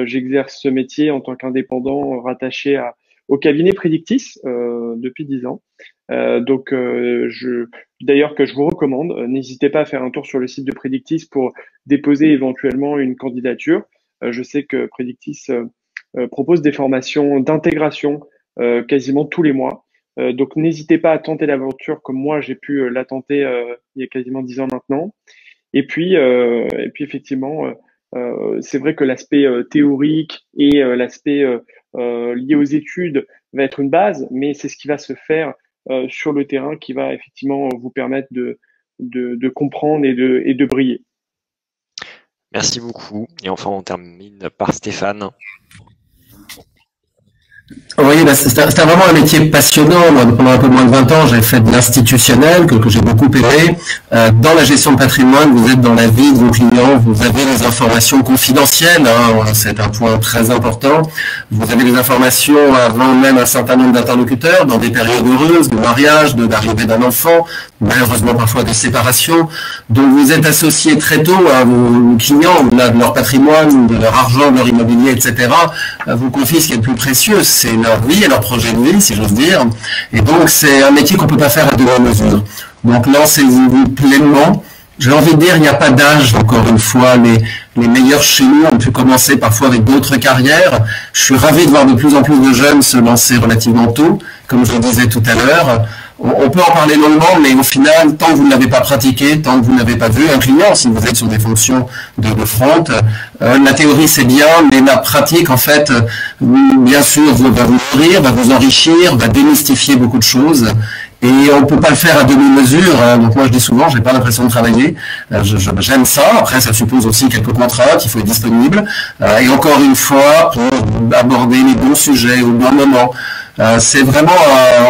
j'exerce ce métier en tant qu'indépendant rattaché au cabinet Predictis depuis 10 ans. D'ailleurs, que je vous recommande, n'hésitez pas à faire un tour sur le site de Predictis pour déposer éventuellement une candidature. Je sais que Predictis propose des formations d'intégration quasiment tous les mois. Donc, n'hésitez pas à tenter l'aventure comme moi, j'ai pu la tenter il y a quasiment 10 ans maintenant. Et puis effectivement, c'est vrai que l'aspect théorique et l'aspect lié aux études va être une base, mais c'est ce qui va se faire sur le terrain qui va effectivement vous permettre de comprendre et de briller. Merci beaucoup. Et enfin, on termine par Stéphane. Oui, c'était vraiment un métier passionnant. Moi, pendant un peu moins de 20 ans, j'ai fait de l'institutionnel, que j'ai beaucoup aimé. Dans la gestion de patrimoine, vous êtes dans la vie de vos clients, vous avez les informations confidentielles, hein, c'est un point très important. Vous avez les informations avant même un certain nombre d'interlocuteurs, dans des périodes heureuses, de mariage, d'arrivée d'un enfant, malheureusement parfois de séparation. Donc vous êtes associé très tôt à vos clients, au-delà de leur patrimoine, de leur argent, de leur immobilier, etc. Vous confiez ce qui est le plus précieux, c'est leur vie et leur projet de vie, si j'ose dire. Et donc, c'est un métier qu'on ne peut pas faire à demi-mesure. Donc, lancez-vous pleinement. J'ai envie de dire, il n'y a pas d'âge, encore une fois. Les meilleurs chez nous ont pu commencer parfois avec d'autres carrières. Je suis ravi de voir de plus en plus de jeunes se lancer relativement tôt, comme je le disais tout à l'heure. On peut en parler longuement, mais au final, tant que vous ne l'avez pas pratiqué, tant que vous n'avez pas vu un client, si vous êtes sur des fonctions de front, la théorie c'est bien, mais la pratique, en fait, bien sûr, va vous nourrir, va vous enrichir, va démystifier beaucoup de choses. Et on ne peut pas le faire à demi-mesure. Hein. Donc moi je dis souvent, j'ai pas l'impression de travailler. J'aime ça. Après, ça suppose aussi quelques contraintes. Il faut être disponible. Et encore une fois, pour aborder les bons sujets au bon moment. C'est vraiment,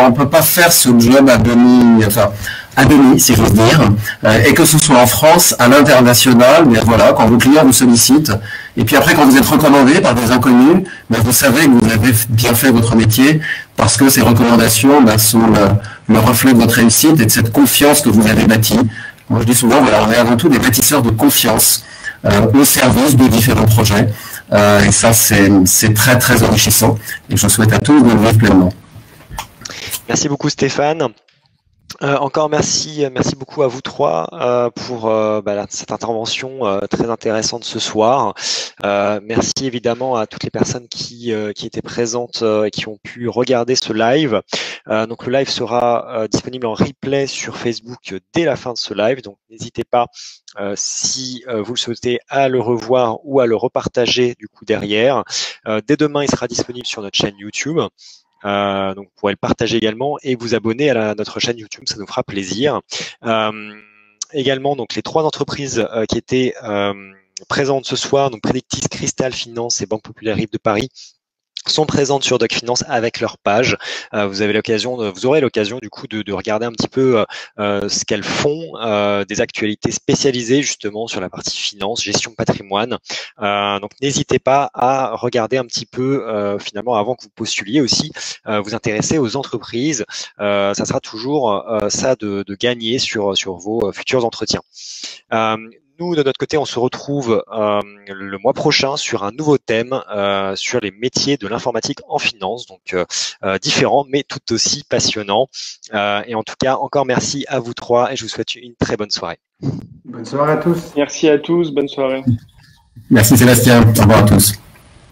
on peut pas faire ce job à demi, si j'ose dire, et que ce soit en France, à l'international, mais voilà, quand vos clients vous sollicitent, et puis après quand vous êtes recommandé par des inconnus, ben, vous savez que vous avez bien fait votre métier, parce que ces recommandations sont le reflet de votre réussite et de cette confiance que vous avez bâtie. Moi je dis souvent, voilà, on est avant tout des bâtisseurs de confiance au service de différents projets. Et ça, c'est très, très enrichissant. Et je souhaite à tous de le vivre pleinement. Merci beaucoup, Stéphane. Encore merci beaucoup à vous trois pour cette intervention très intéressante ce soir. Merci évidemment à toutes les personnes qui étaient présentes et qui ont pu regarder ce live. Donc le live sera disponible en replay sur Facebook dès la fin de ce live. Donc n'hésitez pas, si vous le souhaitez, à le revoir ou à le repartager du coup derrière. Dès demain, il sera disponible sur notre chaîne YouTube. Donc vous pourrez le partager également et vous abonner à notre chaîne YouTube, ça nous fera plaisir. Également, donc les trois entreprises qui étaient présentes ce soir, donc Predictis, Cristal Finance et Banque Populaire Rive de Paris, sont présentes sur Doc Finance avec leur page. Vous aurez l'occasion du coup de regarder un petit peu ce qu'elles font, des actualités spécialisées justement sur la partie finance, gestion patrimoine. Donc n'hésitez pas à regarder un petit peu finalement avant que vous postuliez aussi, vous intéresser aux entreprises. Ça sera toujours ça de gagner sur vos futurs entretiens. Nous, de notre côté, on se retrouve le mois prochain sur un nouveau thème sur les métiers de l'informatique en finance, donc différents mais tout aussi passionnants. Et en tout cas, encore merci à vous trois et je vous souhaite une très bonne soirée. Bonne soirée à tous. Merci à tous, bonne soirée. Merci Sébastien, au revoir à tous.